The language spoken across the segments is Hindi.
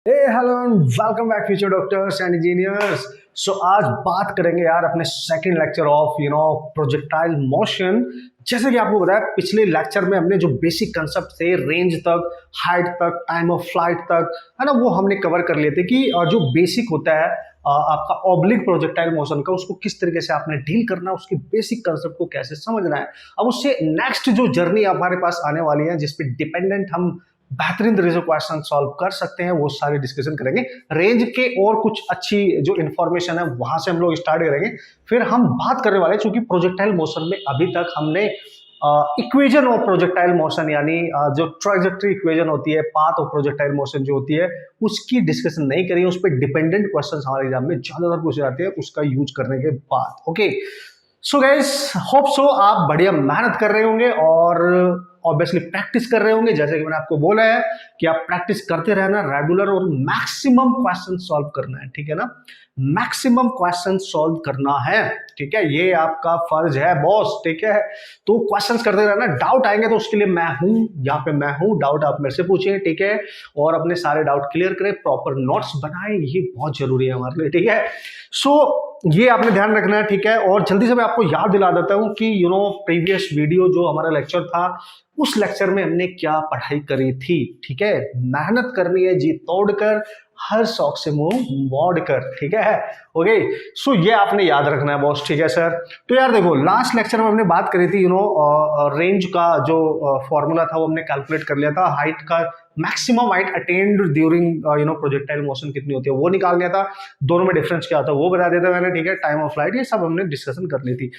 Hello and welcome back future doctors and engineers. So आज बात करेंगे यार अपने second lecture of projectile motion. जैसे कि आपको बताया पिछले लेक्चर में हमने जो बेसिक कंसेप्ट थे रेंज तक, हाइट तक, टाइम ऑफ फ्लाइट तक, है ना, वो हमने कवर कर लिए थे कि जो बेसिक होता है आपका ऑब्लिक प्रोजेक्टाइल मोशन का, उसको किस तरीके से आपने डील करना है, उसकी बेसिक कंसेप्ट को कैसे समझना है। अब उससे नेक्स्ट जो जर्नी हमारे पास आने वाली है जिसपे डिपेंडेंट हम बेहतरीन तरीके से क्वेश्चन सॉल्व कर सकते हैं, वो सारी डिस्कशन करेंगे। रेंज के और कुछ अच्छी जो इन्फॉर्मेशन है वहां से हम लोग स्टार्ट करेंगे। फिर हम बात करने वाले हैं, चूंकि प्रोजेक्टाइल मोशन में अभी तक हमने इक्वेशन ऑफ प्रोजेक्टाइल मोशन यानी जो ट्राइजेक्टरी इक्वेशन होती है, पाथ ऑफ प्रोजेक्टाइल मोशन जो होती है, उसकी डिस्कशन नहीं करी है। उस पर डिपेंडेंट क्वेश्चन हमारे एग्जाम में ज्यादातर पूछे जाते हैं उसका यूज करने के बाद। Okay, so guys, hope so आप बढ़िया मेहनत कर रहे होंगे और ऑब्वियसली प्रैक्टिस कर रहे होंगे। जैसे कि मैंने आपको बोला है कि आप प्रैक्टिस करते रहना रेगुलर और मैक्सिमम क्वेश्चन सॉल्व करना है, ठीक है ना। मैक्सिमम क्वेश्चन सॉल्व करना है, ठीक है, ये आपका फर्ज है बॉस, ठीक है। तो क्वेश्चंस करते रहना, डाउट आएंगे तो उसके लिए मैं हूं, यहाँ पे मैं हूं। डाउट आप मेरे से पूछिए, ठीक है, और अपने सारे डाउट क्लियर करें, प्रॉपर नोट्स बनाएं, ये बहुत जरूरी है हमारे लिए, ठीक है। सो ये आपने ध्यान रखना है, ठीक है। और जल्दी से मैं आपको याद दिला देता हूं कि प्रीवियस वीडियो जो हमारा लेक्चर था, उस लेक्चर में हमने क्या पढ़ाई करी थी, ठीक है। मेहनत करनी है जी तोड़कर, हर शौक से मुंह मोड़ कर, ठीक है। ओके, सो ये आपने याद रखना है बॉस, ठीक है सर। तो यार देखो, लास्ट लेक्चर में हमने बात करी थी रेंज का जो फॉर्मूला था वो हमने कैलकुलेट कर लिया था। हाइट का maximum height attend during projectile motion कितनी होती है वो निकाल लिया था। दोनों में डिफरेंस क्या होता है वो बता देता मैंने, ठीक है। टाइम ऑफ फ्लाइट, ये सब हमने डिस्कशन कर ली थी।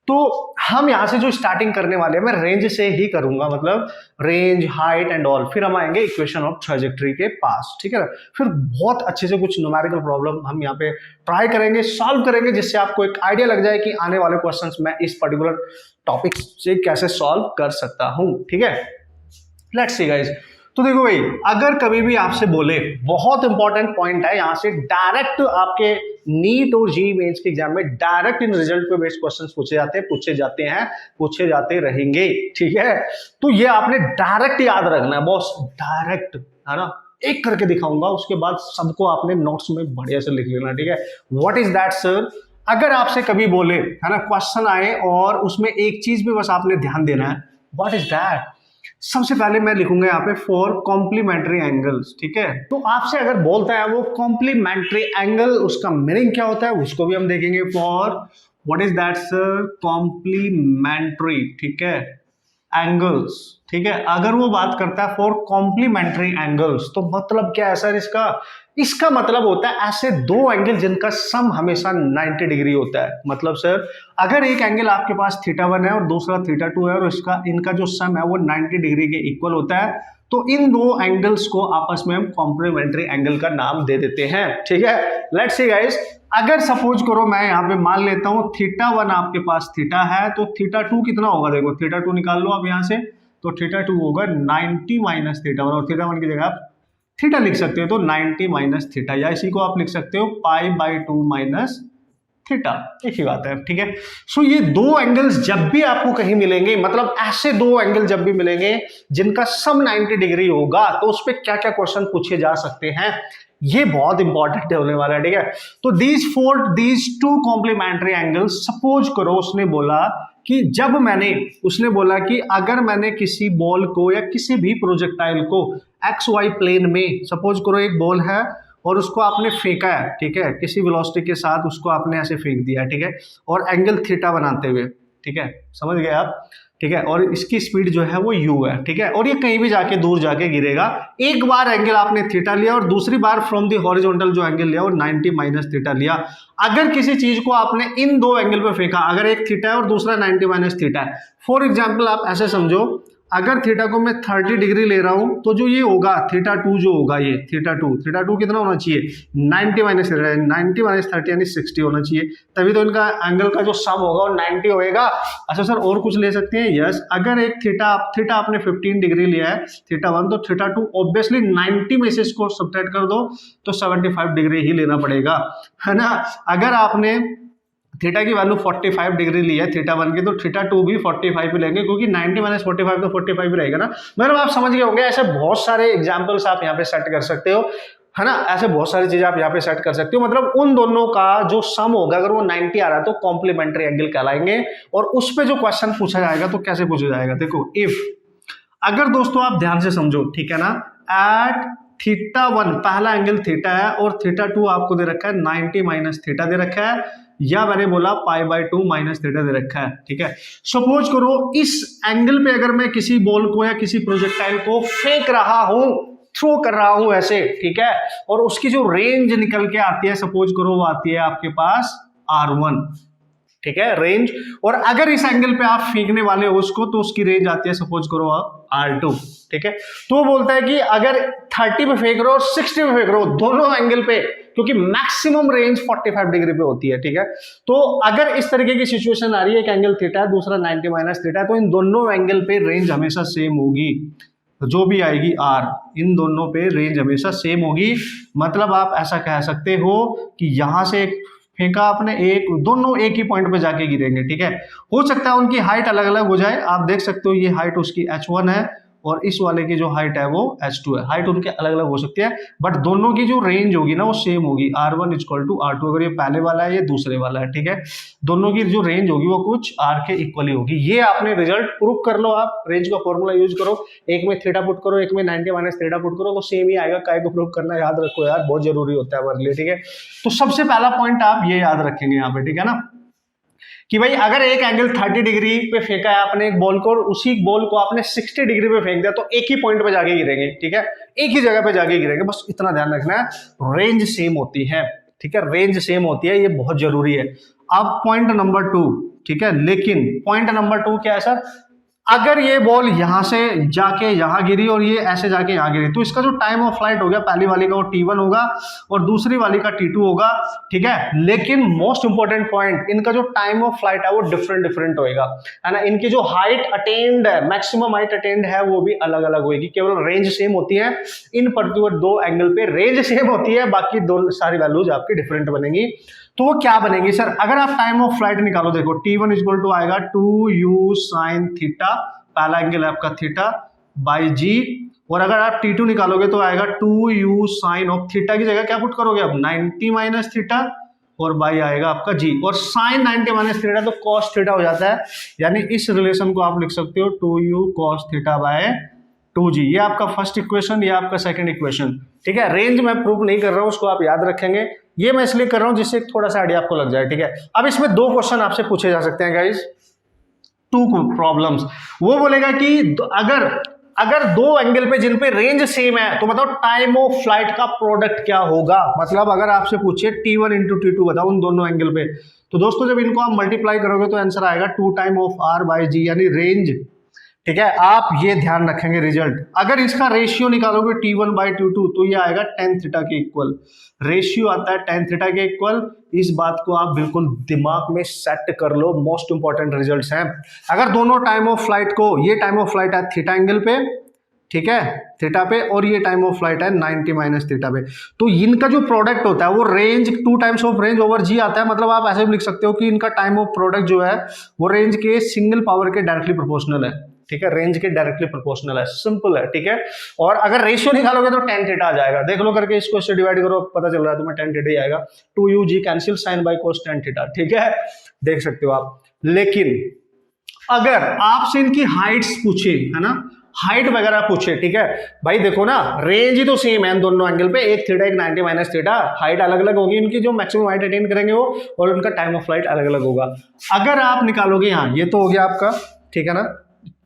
तो हम यहां से जो स्टार्टिंग करने वाले हैं, मैं रेंज से ही करूंगा, मतलब रेंज, हाइट एंड ऑल। फिर हम आएंगे इक्वेशन ऑफ ट्राजेक्टरी के पास, ठीक है ना। फिर बहुत अच्छे से कुछ न्यूमेरिकल प्रॉब्लम हम यहाँ पे ट्राई करेंगे, सॉल्व करेंगे, जिससे आपको एक आइडिया लग जाए कि आने वाले क्वेश्चंस मैं इस पर्टिकुलर टॉपिक से कैसे सॉल्व कर सकता हूं, ठीक है। Let's see guys. तो देखो भाई, अगर कभी भी आपसे बोले, बहुत इंपॉर्टेंट पॉइंट है यहां से, डायरेक्ट आपके नीट और जी मेंस के एग्जाम में डायरेक्ट इन रिजल्ट पे बेस्ड क्वेश्चंस पूछे जाते रहेंगे, ठीक है। तो ये आपने डायरेक्ट याद रखना है बॉस, डायरेक्ट, है ना। एक करके दिखाऊंगा, उसके बाद सबको आपने नोट्स में बढ़िया से लिख लेना, ठीक है। What is that sir? अगर आपसे कभी बोले, है ना, क्वेश्चन आए और उसमें एक चीज भी बस आपने ध्यान देना है, व्हाट इज दैट? सबसे पहले मैं लिखूंगा यहाँ पे फॉर कॉम्प्लीमेंट्री एंगल्स, ठीक है। तो आपसे अगर बोलता है वो कॉम्प्लीमेंट्री एंगल, उसका मीनिंग क्या होता है उसको भी हम देखेंगे। For what is that sir? Complementary, ठीक है, एंगल्स, ठीक है। अगर वो बात करता है फॉर कॉम्प्लीमेंट्री एंगल्स, तो मतलब क्या है सर इसका? इसका मतलब होता है ऐसे दो एंगल जिनका सम हमेशा 90 डिग्री होता है। मतलब सर, अगर एक एंगल आपके पास θ1 है और दूसरा θ2 है और इनका जो सम है वो 90 डिग्री के इक्वल होता है, तो इन दो एंगल्स को आपस में हम कॉम्प्लीमेंट्री एंगल का नाम दे देते हैं, ठीक है। लेट्स सी गाइस, अगर सपोज करो मैं यहाँ पे मान लेता हूँ θ1 आपके पास थीटा है, तो θ2 कितना होगा? देखो θ2 निकाल लो आप यहाँ से, तो θ2 होगा 90 माइनस θ1, और θ1 की जगह आप थीटा लिख सकते हो, तो 90 माइनस थीटा, या इसी को आप लिख सकते हो π/2 माइनस थीटा, एक ही बात है, ठीक है। सो ये दो एंगल्स जब भी आपको कहीं मिलेंगे, मतलब ऐसे दो एंगल जब भी मिलेंगे जिनका सम 90 डिग्री होगा, तो उस पर क्या क्या क्वेश्चन पूछे जा सकते हैं, ये बहुत इंपॉर्टेंट होने वाला है, ठीक है। तो these two complementary angles, suppose करो उसने बोला कि अगर मैंने किसी बॉल को या किसी भी प्रोजेक्टाइल को XY प्लेन में, सपोज करो एक बॉल है और उसको आपने फेंका है, ठीक है, किसी वेलोसिटी के साथ उसको आपने ऐसे फेंक दिया, ठीक है, और एंगल थीटा बनाते हुए, ठीक है, समझ गए आप, ठीक है, और इसकी स्पीड जो है वो u है, ठीक है, और ये कहीं भी जाके दूर जाके गिरेगा। एक बार एंगल आपने थीटा लिया और दूसरी बार फ्रॉम द हॉरिजॉन्टल जो एंगल लिया वो 90 माइनस थीटा लिया। अगर किसी चीज को आपने इन दो एंगल पे फेंका, अगर एक थीटा है और दूसरा 90 माइनस थीटा है, फॉर एग्जाम्पल आप ऐसे समझो, अगर थीटा को मैं 30 डिग्री ले रहा हूं, तो जो ये होगा θ2 जो होगा, ये θ2 कितना होना चाहिए? 90 माइनस 30 यानी 60 होना चाहिए, तभी तो इनका एंगल का जो सम होगा वो 90 होएगा। अच्छा सर, और कुछ ले सकते हैं? यस, अगर एक थीटा आपने 15 डिग्री लिया है, θ1, तो θ2 ऑब्वियसली 90 में से इसको सब्ट्रैक्ट कर दो तो 75 डिग्री ही लेना पड़ेगा, है ना। अगर आपने थीटा की वैल्यू 45 डिग्री ली है θ1 की, तो θ2 भी 45 ही लेंगे, क्योंकि 90 माइनस 45 तो 45 ही रहेगा ना। मतलब आप समझ गए होंगे, ऐसे बहुत सारे एग्जांपल्स आप यहाँ पे सेट कर सकते हो। है ना। ऐसे बहुत सारी चीजें आप यहाँ पे सेट कर सकते हो। मतलब उन दोनों का जो सम होगा अगर वो 90 आ रहा है तो कॉम्प्लीमेंट्री एंगल कहलाएंगे। और उस पे जो क्वेश्चन पूछा जाएगा तो कैसे पूछा जाएगा, देखो इफ, अगर दोस्तों आप ध्यान से समझो, ठीक है ना, एट θ1 पहला एंगल थीटा है और θ2 आपको दे रखा है 90 माइनस थीटा दे रखा है, या मैंने बोला π/2 माइनस थीटा दे रखा है, ठीक है। सपोज करो इस एंगल पे अगर मैं किसी बॉल को या किसी प्रोजेक्टाइल को फेंक रहा हूं, थ्रो कर रहा हूं ऐसे, ठीक है, और उसकी जो रेंज निकल के आती है, सपोज करो वो आती है आपके पास R1, ठीक है, रेंज। और अगर इस एंगल पे आप फेंकने वाले हो उसको तो उसकी रेंज आती है सपोज करो आप R2, ठीक है। तो वो बोलता है कि अगर 30 पे फेंक रहे हो और 60 पे फेंक रहे हो, दोनों एंगल पे, क्योंकि मैक्सिमम रेंज 45 डिग्री पे होती है, ठीक है। तो अगर इस तरीके की सिचुएशन आ रही है, एक एंगल थीटा है, दूसरा 90 माइनस थीटा है, तो इन दोनों एंगल पे रेंज हमेशा सेम होगी, जो भी आएगी R, इन दोनों पे रेंज हमेशा सेम होगी। मतलब आप ऐसा कह सकते हो कि यहां से फेंका आपने, एक दोनों एक ही पॉइंट पे जाके गिरेंगे, ठीक है। हो सकता है उनकी हाइट अलग अलग हो जाए, आप देख सकते हो ये हाइट उसकी h1 है और इस वाले की जो हाइट है वो h2 है, हाइट उनके अलग अलग हो सकती है, बट दोनों की जो रेंज होगी ना वो सेम होगी, R1 इक्वल टू R2। अगर ये पहले वाला है ये दूसरे वाला है, ठीक है, दोनों की जो रेंज होगी वो कुछ R के इक्वली होगी। ये आपने रिजल्ट प्रूव कर लो, आप रेंज का फॉर्मूला यूज करो, एक में थीटा पुट करो, एक में 90 माइनस थीटा पुट करो, तो सेम ही आएगा। काय को प्रूव करना याद रखो यार, बहुत जरूरी होता है हमारे लिए, ठीक है। तो सबसे पहला पॉइंट आप ये याद रखेंगे यहाँ पे, ठीक है ना, कि भाई अगर एक एंगल 30 डिग्री पे फेंका है आपने एक बॉल को और उसी बॉल को आपने 60 डिग्री पे फेंक दिया तो एक ही पॉइंट पे जाके गिरेंगे, ठीक है, एक ही जगह पे जाके गिरेंगे, बस इतना ध्यान रखना है, रेंज सेम होती है, ठीक है, रेंज सेम होती है, ये बहुत जरूरी है। अब पॉइंट नंबर 2, ठीक है, लेकिन पॉइंट नंबर 2 क्या है सर, अगर ये बॉल यहां से जाके यहां गिरी और ये ऐसे जाके यहां गिरी, तो इसका जो टाइम ऑफ फ्लाइट हो गया, पहली वाली का वो T1 होगा और दूसरी वाली का T2 होगा, ठीक है। लेकिन मोस्ट इंपॉर्टेंट पॉइंट, इनका जो टाइम ऑफ फ्लाइट है वो डिफरेंट होएगा, है ना। इनकी जो हाइट अटेंड है, मैक्सिमम हाइट अटेंड है, वो भी अलग अलग होगी, केवल रेंज सेम होती है, इन पर्टिकुलर दो एंगल पे रेंज सेम होती है, बाकी दो सारी वैल्यूज आपकी डिफरेंट बनेंगी। तो वो क्या बनेगी सर, अगर आप टाइम ऑफ फ्लाइट निकालो, देखो T1 इक्वल टू आएगा 2u sin थीटा, पहला एंगल है आपका थीटा, बाई जी, और अगर आप T2 निकालोगे तो आएगा 2u sin ऑफ थीटा की जगह क्या पुट करोगे अब 90 माइनस थीटा और बाई आएगा आपका जी, और साइन 90 माइनस थीटा तो कॉस थीटा हो जाता है, यानी इस रिलेशन को आप लिख सकते हो 2u cos theta by 2g। ये आपका फर्स्ट इक्वेशन, ये आपका सेकंड इक्वेशन, ठीक है। रेंज मैं प्रूव नहीं कर रहा हूं, उसको आप याद रखेंगे, ये मैं इसलिए कर रहा हूं जिससे थोड़ा सा आइडिया आपको लग जाए, ठीक है। अब इसमें दो क्वेश्चन आपसे पूछे जा सकते हैं गाइस, टू प्रॉब्लम्स। वो बोलेगा कि अगर दो एंगल पे जिन पे रेंज सेम है तो बताओ टाइम ऑफ फ्लाइट का प्रोडक्ट क्या होगा। मतलब अगर आपसे पूछे T1 इंटू T2 बताओ उन दोनों एंगल पे, तो दोस्तों जब इनको आप मल्टीप्लाई करोगे तो आंसर आएगा 2 टाइम ऑफ R बाई जी, यानी रेंज, ठीक है। आप ये ध्यान रखेंगे रिजल्ट, अगर इसका रेशियो निकालोगे T1 बाई T2 तो ये आएगा tan थीटा के इक्वल, रेशियो आता है tan थीटा के इक्वल। इस बात को आप बिल्कुल दिमाग में सेट कर लो, मोस्ट इंपॉर्टेंट रिजल्ट्स हैं। अगर दोनों टाइम ऑफ फ्लाइट को, ये टाइम ऑफ फ्लाइट है थीटा एंगल पे, ठीक है, थीटा पे, और ये टाइम ऑफ फ्लाइट है 90 माइनस थीटा पे, तो इनका जो प्रोडक्ट होता है वो range 2 times of range over G आता है। मतलब आप ऐसे भी लिख सकते हो कि इनका टाइम ऑफ प्रोडक्ट जो है वो रेंज के सिंगल पावर के डायरेक्टली प्रोपोर्शनल है, ठीक है, रेंज के डायरेक्टली प्रोपोर्शनल है, सिंपल है, ठीक है। और अगर रेशियो निकालोगे तो tan थीटा आ जाएगा, देख लो करके, इसको इससे डिवाइड करो, पता चल रहा है तुम्हें tan थीटा ही आएगा, 2u g cancel sine by cos tan theta, ठीक है, देख सकते हो आप। लेकिन अगर आपसे इनकी हाइट्स पूछे, है ना, हाइट वगैरह पूछे, ठीक है, भाई देखो ना, रेंज ही तो सेम है दोनों एंगल पे, एक थीटा एक 90 माइनस थीटा, हाइट अलग अलग होगी इनकी, जो मैक्सिमम हाइट अटेन करेंगे वो, और उनका टाइम ऑफ फ्लाइट अलग अलग होगा। अगर आप निकालोगे, यहाँ ये तो हो गया आपका, ठीक है ना,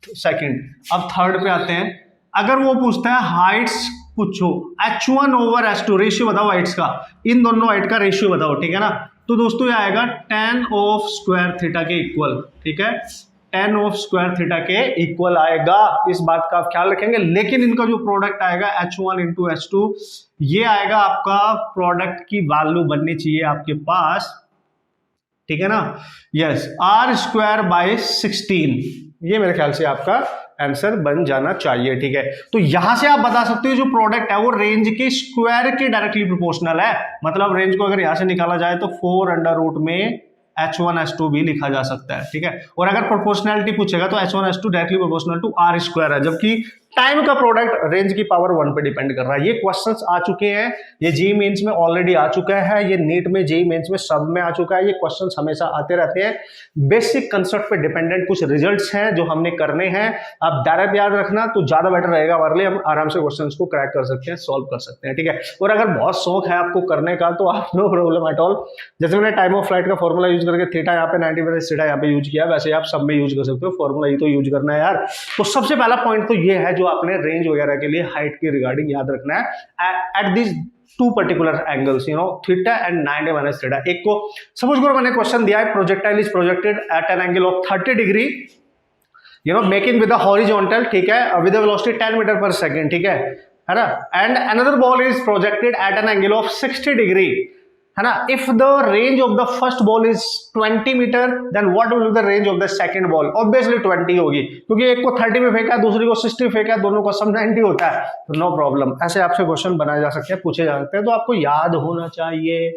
सेकंड। अब थर्ड पे आते हैं, अगर वो पूछता है हाइट्स पूछो, h1 ओवर h2, रेशियो बताओ हाइट्स का, इन दोनों हाइट का रेशियो बताओ, ठीक है ना, तो दोस्तों ये आएगा tan ऑफ स्क्वायर थीटा के इक्वल, ठीक है, tan ऑफ स्क्वायर थीटा के इक्वल आएगा, इस बात का आप ख्याल रखेंगे। लेकिन इनका जो प्रोडक्ट आएगा h1 इंटू h2, ये आएगा आपका प्रोडक्ट की वैल्यू बननी चाहिए आपके पास, ठीक है ना, यस, r स्क्वायर बाय 16, ये मेरे ख्याल से आपका आंसर बन जाना चाहिए, ठीक है। तो यहां से आप बता सकते हो जो प्रोडक्ट है वो रेंज के स्क्वायर के डायरेक्टली प्रोपोर्शनल है। मतलब रेंज को अगर यहां से निकाला जाए तो 4 अंडर रूट में h1 h2 भी लिखा जा सकता है, ठीक है। और अगर प्रोपोर्शनैलिटी पूछेगा तो h1 h2 directly proportional to r square है, जबकि टाइम का प्रोडक्ट रेंज की पावर 1 पे डिपेंड कर रहा है। ये क्वेश्चंस आ चुके हैं, ये जेईई मेंस में ऑलरेडी आ चुका है, ये नीट में, जेईई मेंस में सब में आ चुका है। ये क्वेश्चंस हमेशा आते रहते हैं। बेसिक कंसेप्ट पे डिपेंडेंट कुछ रिजल्ट्स हैं जो हमने करने हैं। आप डायरेक्ट याद रखना तो ज्यादा बेटर रहेगा हमारे लिए, हम आराम से क्वेश्चंस को क्रैक कर सकते हैं, सॉल्व कर सकते हैं, ठीक है। और अगर बहुत शौक है आपको करने का तो आप नो प्रॉब्लम एट ऑल। जैसे मैंने टाइम ऑफ फ्लाइट का फॉर्मूला यूज करके थीटा यहाँ पे 90 माइनस थीटा यहाँ पे यूज किया, वैसे आप सब में यूज कर सकते हो। फॉर्मूला ये तो यूज करना है यार। तो सबसे पहला पॉइंट तो ये है जो आपने रेंज वगैरह के लिए हाइट के रिगार्डिंग याद रखना है at this two particular angles, theta and 90 minus theta. एक को सपोज करो मैंने क्वेश्चन दिया है, projectile is projected at an angle of 30 degree, making with the horizontal, ठीक है, with the velocity 10 metre per second, ठीक है ना। And another ball is projected at an angle of 60 degree, है ना। If the range of the first ball is 20 metre, then what will be the range of the second ball? Obviously 20 होगी, क्योंकि एक को 30 में फेंका, दूसरी को 60 फेंका, दोनों को सम 90 होता है। तो नो प्रॉब्लम, ऐसे आपसे क्वेश्चन बनाए जा सकते हैं, पूछे जा सकते हैं, तो आपको याद होना चाहिए,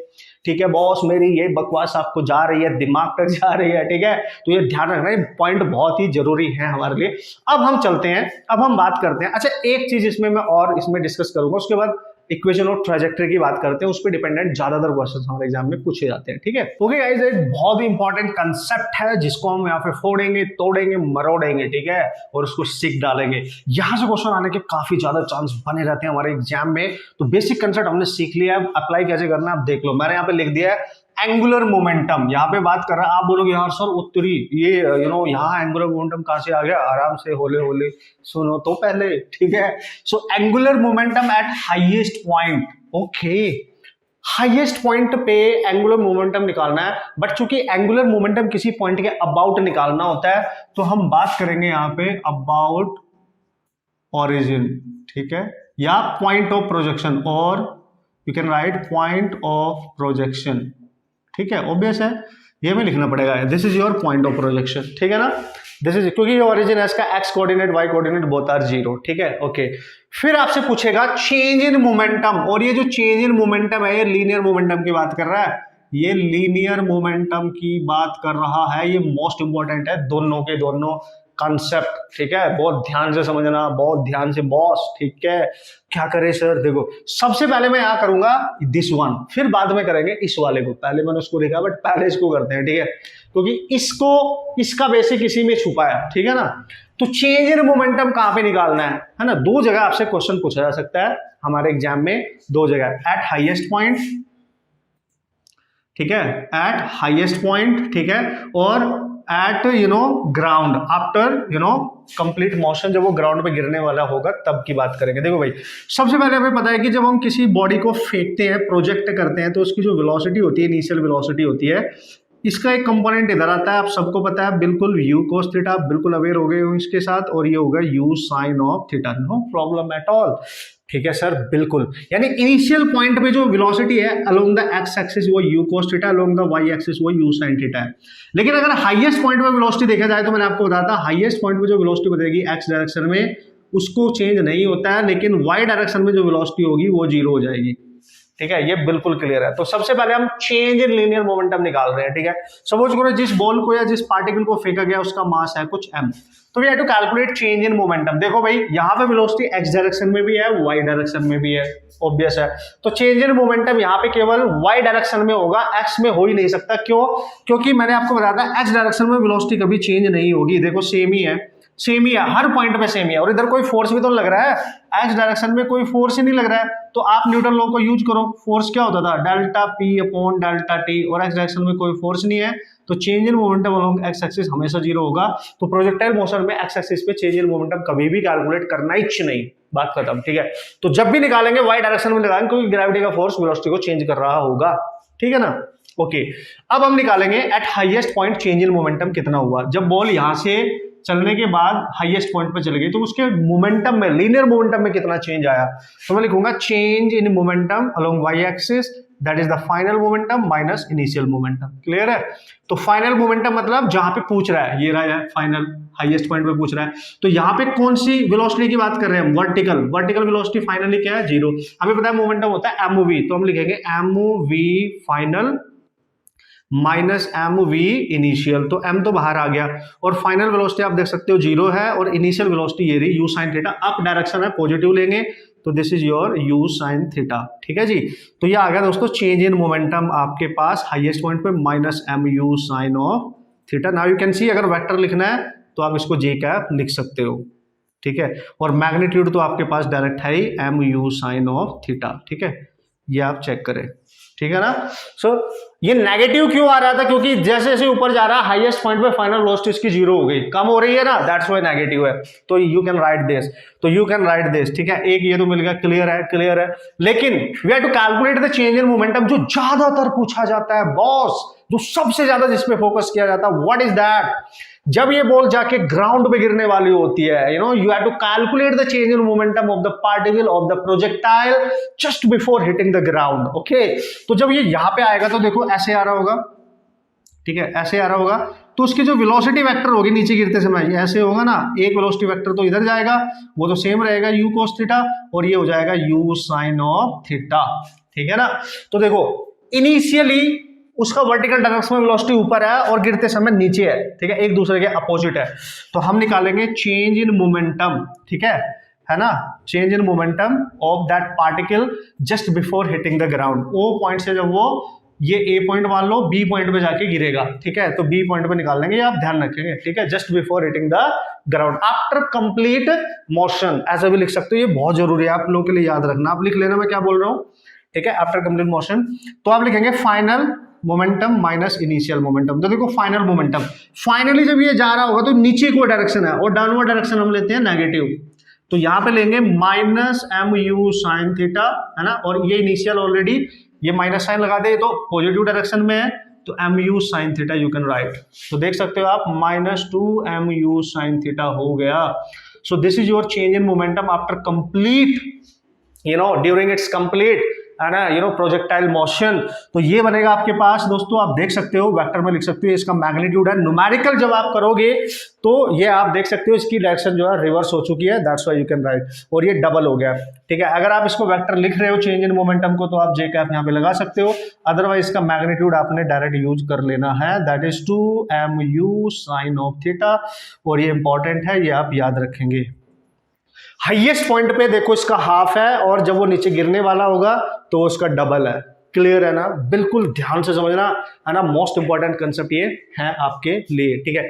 ठीक है बॉस। मेरी ये बकवास आपको जा रही है, दिमाग तक जा रही है, ठीक है, तो ये ध्यान रखना, ये पॉइंट बहुत ही जरूरी है हमारे लिए। अब हम चलते हैं, अब हम बात करते हैं। अच्छा, एक चीज इसमें मैं और इसमें डिस्कस करूंगा, उसके बाद इक्वेशन और ट्रेजेक्टरी की बात करते हैं, उस पर डिपेंडेंट ज्यादातर क्वेश्चंस हमारे एग्जाम में पूछे जाते हैं, ठीक है। ओके गाइस, एक बहुत ही इंपॉर्टेंट कंसेप्ट है जिसको हम यहाँ पे फोड़ेंगे, तोड़ेंगे, मरोड़ेंगे, ठीक है, और उसको सीख डालेंगे। यहां से क्वेश्चन आने के काफी ज्यादा चांस बने रहते हैं हमारे एग्जाम में। तो बेसिक कंसेप्ट हमने सीख लिया है, अप्लाई कैसे करना है आप देख लो। मैंने यहाँ पे लिख दिया है एंगुलर मोमेंटम, यहाँ पे बात कर रहा है। आप बोलोगे यार सर उत्तरी ये यहाँ एंगुलर मोमेंटम कहां से आ गया? आराम से होले होले सुनो तो पहले, ठीक है। So angular momentum at highest point, okay, highest point पे एंगुलर मोमेंटम निकालना है। बट चूंकि एंगुलर मोमेंटम किसी पॉइंट के अबाउट निकालना होता है, तो हम बात करेंगे यहाँ पे अबाउट ओरिजिन, ठीक है, या पॉइंट ऑफ प्रोजेक्शन, और you can right point of projection, ठीक है। ऑब्वियस है, ये में लिखना पड़ेगा, this is your point of projection, ठीक है ना। दिस इज, क्योंकि ये ओरिजिन है, इसका X coordinate Y coordinate both are 0, ठीक है, ओके। फिर आपसे पूछेगा चेंज इन मोमेंटम, और ये जो चेंज इन मोमेंटम है, ये लीनियर मोमेंटम की बात कर रहा है, ये लीनियर मोमेंटम की बात कर रहा है। ये मोस्ट इंपॉर्टेंट है, दोनों के दोनों कंसेप्ट, ठीक है, बहुत ध्यान से समझना, बहुत ध्यान से बॉस, ठीक है। क्या करें सर? देखो, सबसे पहले मैं यहाँ करूंगा दिस वन, फिर बाद में करेंगे इस वाले को। पहले मैंने उसको लिखा, बट पहले इसको करते हैं, ठीक है, क्योंकि इसको, इसका बेसिक इसी में छुपा है, ठीक है ना। तो चेंज इन मोमेंटम कहां पे निकालना है ना। दो जगह आपसे क्वेश्चन पूछा जा सकता है हमारे एग्जाम में, दो जगह, एट हाईएस्ट पॉइंट, ठीक है, एट हाईएस्ट पॉइंट, ठीक है, और eight ground after complete motion, जब वो ग्राउंड पे गिरने वाला होगा तब की बात करेंगे। देखो भाई, सबसे पहले हमें पता है कि जब हम किसी बॉडी को फेंकते हैं, प्रोजेक्ट करते हैं, तो उसकी जो वेलोसिटी होती है, इनिशियल वेलोसिटी होती है, इसका एक कंपोनेंट इधर आता है, आप सबको पता है बिल्कुल, यू कोस थीटा, बिल्कुल अवेयर हो गए हो इसके साथ, और ये होगा U sine of theta, no problem at all, ठीक है सर, बिल्कुल। यानी इनिशियल पॉइंट पे जो वेलोसिटी है अलोंग द एक्स एक्सिस वो U cos theta, along the Y axis वो यू साइन थीटा है। लेकिन अगर हाईएस्ट पॉइंट पे वेलोसिटी देखा जाए, तो मैंने आपको बताया था हाईएस्ट पॉइंट पे जो वेलोसिटी बदलेगी एक्स डायरेक्शन में, उसको चेंज नहीं होता है, लेकिन वाई डायरेक्शन में जो वेलोसिटी होगी वो 0 हो जाएगी, ठीक है, ये बिल्कुल क्लियर है। तो सबसे पहले हम चेंज इन लीनियर मोमेंटम निकाल रहे हैं, ठीक है। सपोज करो जिस बॉल को या जिस पार्टिकल को फेंका गया उसका मास है कुछ m, तो we have to calculate change in momentum. देखो भाई, यहाँ पे वेलोसिटी x डायरेक्शन में भी है, y डायरेक्शन में भी है, ऑब्वियस है। तो चेंज इन मोमेंटम यहाँ पे केवल y डायरेक्शन में होगा, x में हो ही नहीं सकता। क्यों? क्योंकि मैंने आपको बताया था x डायरेक्शन में वेलोसिटी कभी चेंज नहीं होगी। देखो सेम ही है, सेम ही है, हर पॉइंट पे सेम ही है, और इधर कोई फोर्स भी तो लग रहा है, एक्स डायरेक्शन में कोई फोर्स ही नहीं लग रहा है। तो आप न्यूटन लॉ को यूज करो, फोर्स क्या होता था, delta P upon delta T, और एक्स डायरेक्शन में कोई फोर्स नहीं है, तो change in momentum along x axis हमेशा 0 होगा। तो प्रोजेक्टाइल मोशन में एक्स एक्सिस पे चेंज इन मोमेंटम कभी भी कैलकुलेट करना ही नहीं, बात खत्म, ठीक है। तो जब भी निकालेंगे वाई डायरेक्शन में निकालेंगे, क्योंकि ग्रेविटी का फोर्स वेलोसिटी को चेंज कर रहा होगा, ठीक है ना। ओके, अब हम निकालेंगे eight highest point change in momentum कितना हुआ। जब बॉल यहां से चलने के बाद हाईएस्ट पॉइंट पे चले गई, तो उसके मोमेंटम में, लीनियर मोमेंटम में कितना चेंज आया। तो मैं लिखूंगा change in momentum along Y axis, that is the final momentum minus initial momentum. Clear है? तो फाइनल मोमेंटम मतलब जहां पे पूछ रहा है, ये रहा है फाइनल, हाईएस्ट पॉइंट पे पूछ रहा है, तो यहाँ पे कौन सी वेलोसिटी की बात कर रहे हैं, वर्टिकल। वर्टिकल वेलोसिटी फाइनली क्या है, 0। हमें पता है मोमेंटम होता है एमओवी, तो हम लिखेंगे MOV final minus M V initial, तो एम तो बाहर आ गया और फाइनल वेलोसिटी आप देख सकते हो 0 है और इनिशियल वेलोसिटी ये रही you sine theta, up direction है पॉजिटिव लेंगे तो this is your you sine theta. ठीक है जी, तो ये आ गया दोस्तों चेंज इन मोमेंटम आपके पास हाईएस्ट पॉइंट पे minus M U sine of theta. Now you can see अगर वेक्टर लिखना है तो आप इसको जे कैप लिख सकते हो। ठीक है, और मैग्नीट्यूड तो आपके पास डायरेक्ट है ही M U sine of theta. ठीक है, ये आप चेक करें। ठीक है ना, सो ये नेगेटिव क्यों आ रहा था, क्योंकि जैसे जैसे ऊपर जा रहा है हाईएस्ट पॉइंट पे फाइनल वेलोसिटी इसकी 0 हो गई, कम हो रही है ना, दैट्स व्हाई नेगेटिव है। तो यू कैन राइट दिस, तो यू कैन राइट दिस। ठीक है, एक ये तो मिल गया, क्लियर है, क्लियर है। लेकिन we have to calculate the change in momentum, जो ज्यादातर पूछा जाता है बॉस, जो सबसे ज्यादा जिसपे फोकस किया जाता है, व्हाट इज दैट? जब ये बॉल जाके ग्राउंड पे गिरने वाली होती है, you have to calculate the change in momentum of the particle of the projectile just before hitting the ground. Okay, तो जब ये यहां पे आएगा तो देखो ऐसे आ रहा होगा। ठीक है, ऐसे आ रहा होगा, तो उसकी जो वेलोसिटी वेक्टर होगी नीचे गिरते समय, ये ऐसे होगा ना, एक वेलोसिटी वेक्टर तो इधर जाएगा, वो तो सेम रहेगा यू कोस थीटा, और ये हो जाएगा यू साइन ऑफ थीटा। ठीक है ना, तो देखो इनिशियली उसका वर्टिकल डायरेक्शन में वेलोसिटी ऊपर है और गिरते समय नीचे है। ठीक है, एक दूसरे के अपोजिट है, तो हम निकालेंगे चेंज इन मोमेंटम। ठीक है ना, change in momentum of that particle just before hitting the ground. O point से जब वो ये ए पॉइंट मान लो बी पॉइंट पे जाके गिरेगा। ठीक है, तो बी पॉइंट पे निकाल लेंगे, आप ध्यान रखेंगे। ठीक है, just before hitting the ground after complete motion, ऐसा भी लिख सकते हो, ये बहुत जरूरी है आप लोगों के लिए याद रखना। आप लिख लेना मैं क्या बोल रहा हूँ। ठीक है, आफ्टर कंप्लीट मोशन, तो आप लिखेंगे final momentum minus initial momentum. तो देखो फाइनल मोमेंटम, फाइनली जब ये जा रहा होगा तो नीचे को डायरेक्शन है और डाउनवर्ड डायरेक्शन हम लेते हैं नेगेटिव, तो यहां पे लेंगे minus M U sine theta, है ना, और ये इनिशियल ऑलरेडी ये माइनस साइन लगा दे तो पॉजिटिव डायरेक्शन में है, तो M U sine theta you can write. तो देख सकते हो आप minus 2 M U sine theta हो गया। So this is your change in momentum after complete, during its complete, है ना, प्रोजेक्टाइल मोशन। तो ये बनेगा आपके पास दोस्तों, आप देख सकते हो वेक्टर में लिख सकते हो, इसका मैग्नीट्यूड है। न्यूमेरिकल जब आप करोगे तो ये आप देख सकते हो इसकी डायरेक्शन जो है रिवर्स हो चुकी है, that's why you can right, और ये डबल हो गया। ठीक है, अगर आप इसको वेक्टर लिख रहे हो चेंज इन मोमेंटम को, तो आप जे कैप यहाँ पे लगा सकते हो, अदरवाइज इसका मैग्नीट्यूड आपने डायरेक्ट यूज कर लेना है, that is 2 M U sine of theta, और ये इंपॉर्टेंट है, ये आप याद रखेंगे। हाईएस्ट पॉइंट पे देखो इसका हाफ है, और जब वो नीचे गिरने वाला होगा तो उसका डबल है। क्लियर है ना, बिल्कुल ध्यान से समझना, है ना, मोस्ट इंपॉर्टेंट कंसेप्ट ये है आपके लिए। ठीक है,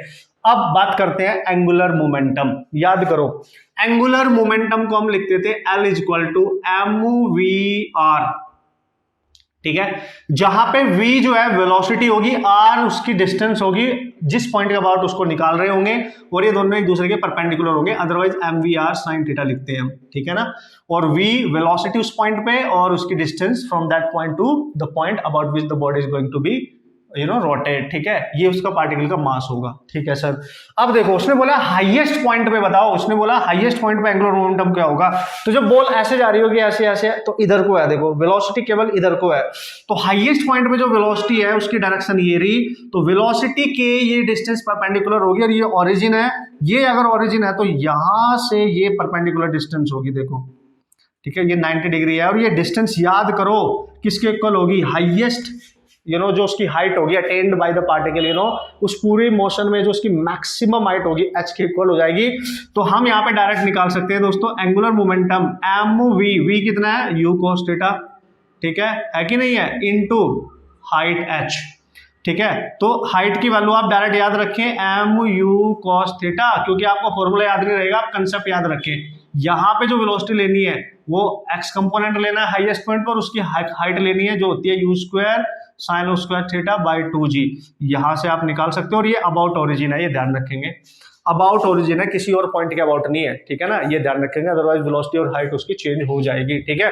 अब बात करते हैं एंगुलर मोमेंटम। याद करो, एंगुलर मोमेंटम को हम लिखते थे L is equal to M V R. ठीक है, जहां पे v जो है वेलोसिटी होगी, r उसकी डिस्टेंस होगी, जिस पॉइंट के अबाउट उसको निकाल रहे होंगे, और ये दोनों एक दूसरे के परपेंडिकुलर होंगे, otherwise M V R sine theta लिखते हैं हम। ठीक है ना, और v वेलोसिटी उस पॉइंट पे और उसकी distance from that point to the point about which the body is going to be rotate. ठीक है, ये उसका पार्टिकल का मास होगा। ठीक है सर, अब देखो उसने बोला हाईएस्ट पॉइंट पे बताओ, उसने बोला हाईएस्ट पॉइंट पे एंगुलर मोमेंटम क्या होगा। तो जब बॉल ऐसे जा रही होगी, ऐसे ऐसे, तो इधर को है, देखो वेलोसिटी केवल इधर को है, तो हाईएस्ट पॉइंट पे जो वेलोसिटी है उसकी डायरेक्शन ये रही, तो वेलोसिटी के ये डिस्टेंस परपेंडिकुलर होगी, और ये ओरिजिन है, ये अगर ओरिजिन है तो यहां से ये परपेंडिकुलर डिस्टेंस होगी, देखो। ठीक है, ये 90 डिग्री है, और ये डिस्टेंस याद करो किसके इक्वल होगी, हाईएस्ट जो उसकी हाइट होगी अटेन्ड बाय द पार्टिकल, उस पूरे मोशन में जो उसकी मैक्सिमम हाइट होगी h के इक्वल हो जाएगी। तो हम यहाँ पे डायरेक्ट निकाल सकते हैं दोस्तों एंगुलर मोमेंटम एम वी कितना है, यू कोस थीटा। ठीक है कि नहीं है, इनटू हाइट h। ठीक है, तो हाइट की वैल्यू आप डायरेक्ट याद रखें एम यू कॉस थीटा, क्योंकि आपको फॉर्मूला याद नहीं रहेगा, आप कंसेप्ट याद रखें। यहाँ पे जो वेलोसिटी लेनी है वो x कंपोनेंट लेना है हाईएस्ट पॉइंट पर, उसकी हाइट लेनी है जो होती है you square sine square theta by 2g, यहां से आप निकाल सकते हो। और ये अबाउट ओरिजिन है, ये ध्यान रखेंगे, अबाउट ओरिजिन है, किसी और पॉइंट के अबाउट नहीं है। ठीक है ना, ये ध्यान रखेंगे, अदरवाइज वेलोसिटी और हाइट उसकी चेंज हो जाएगी। ठीक है,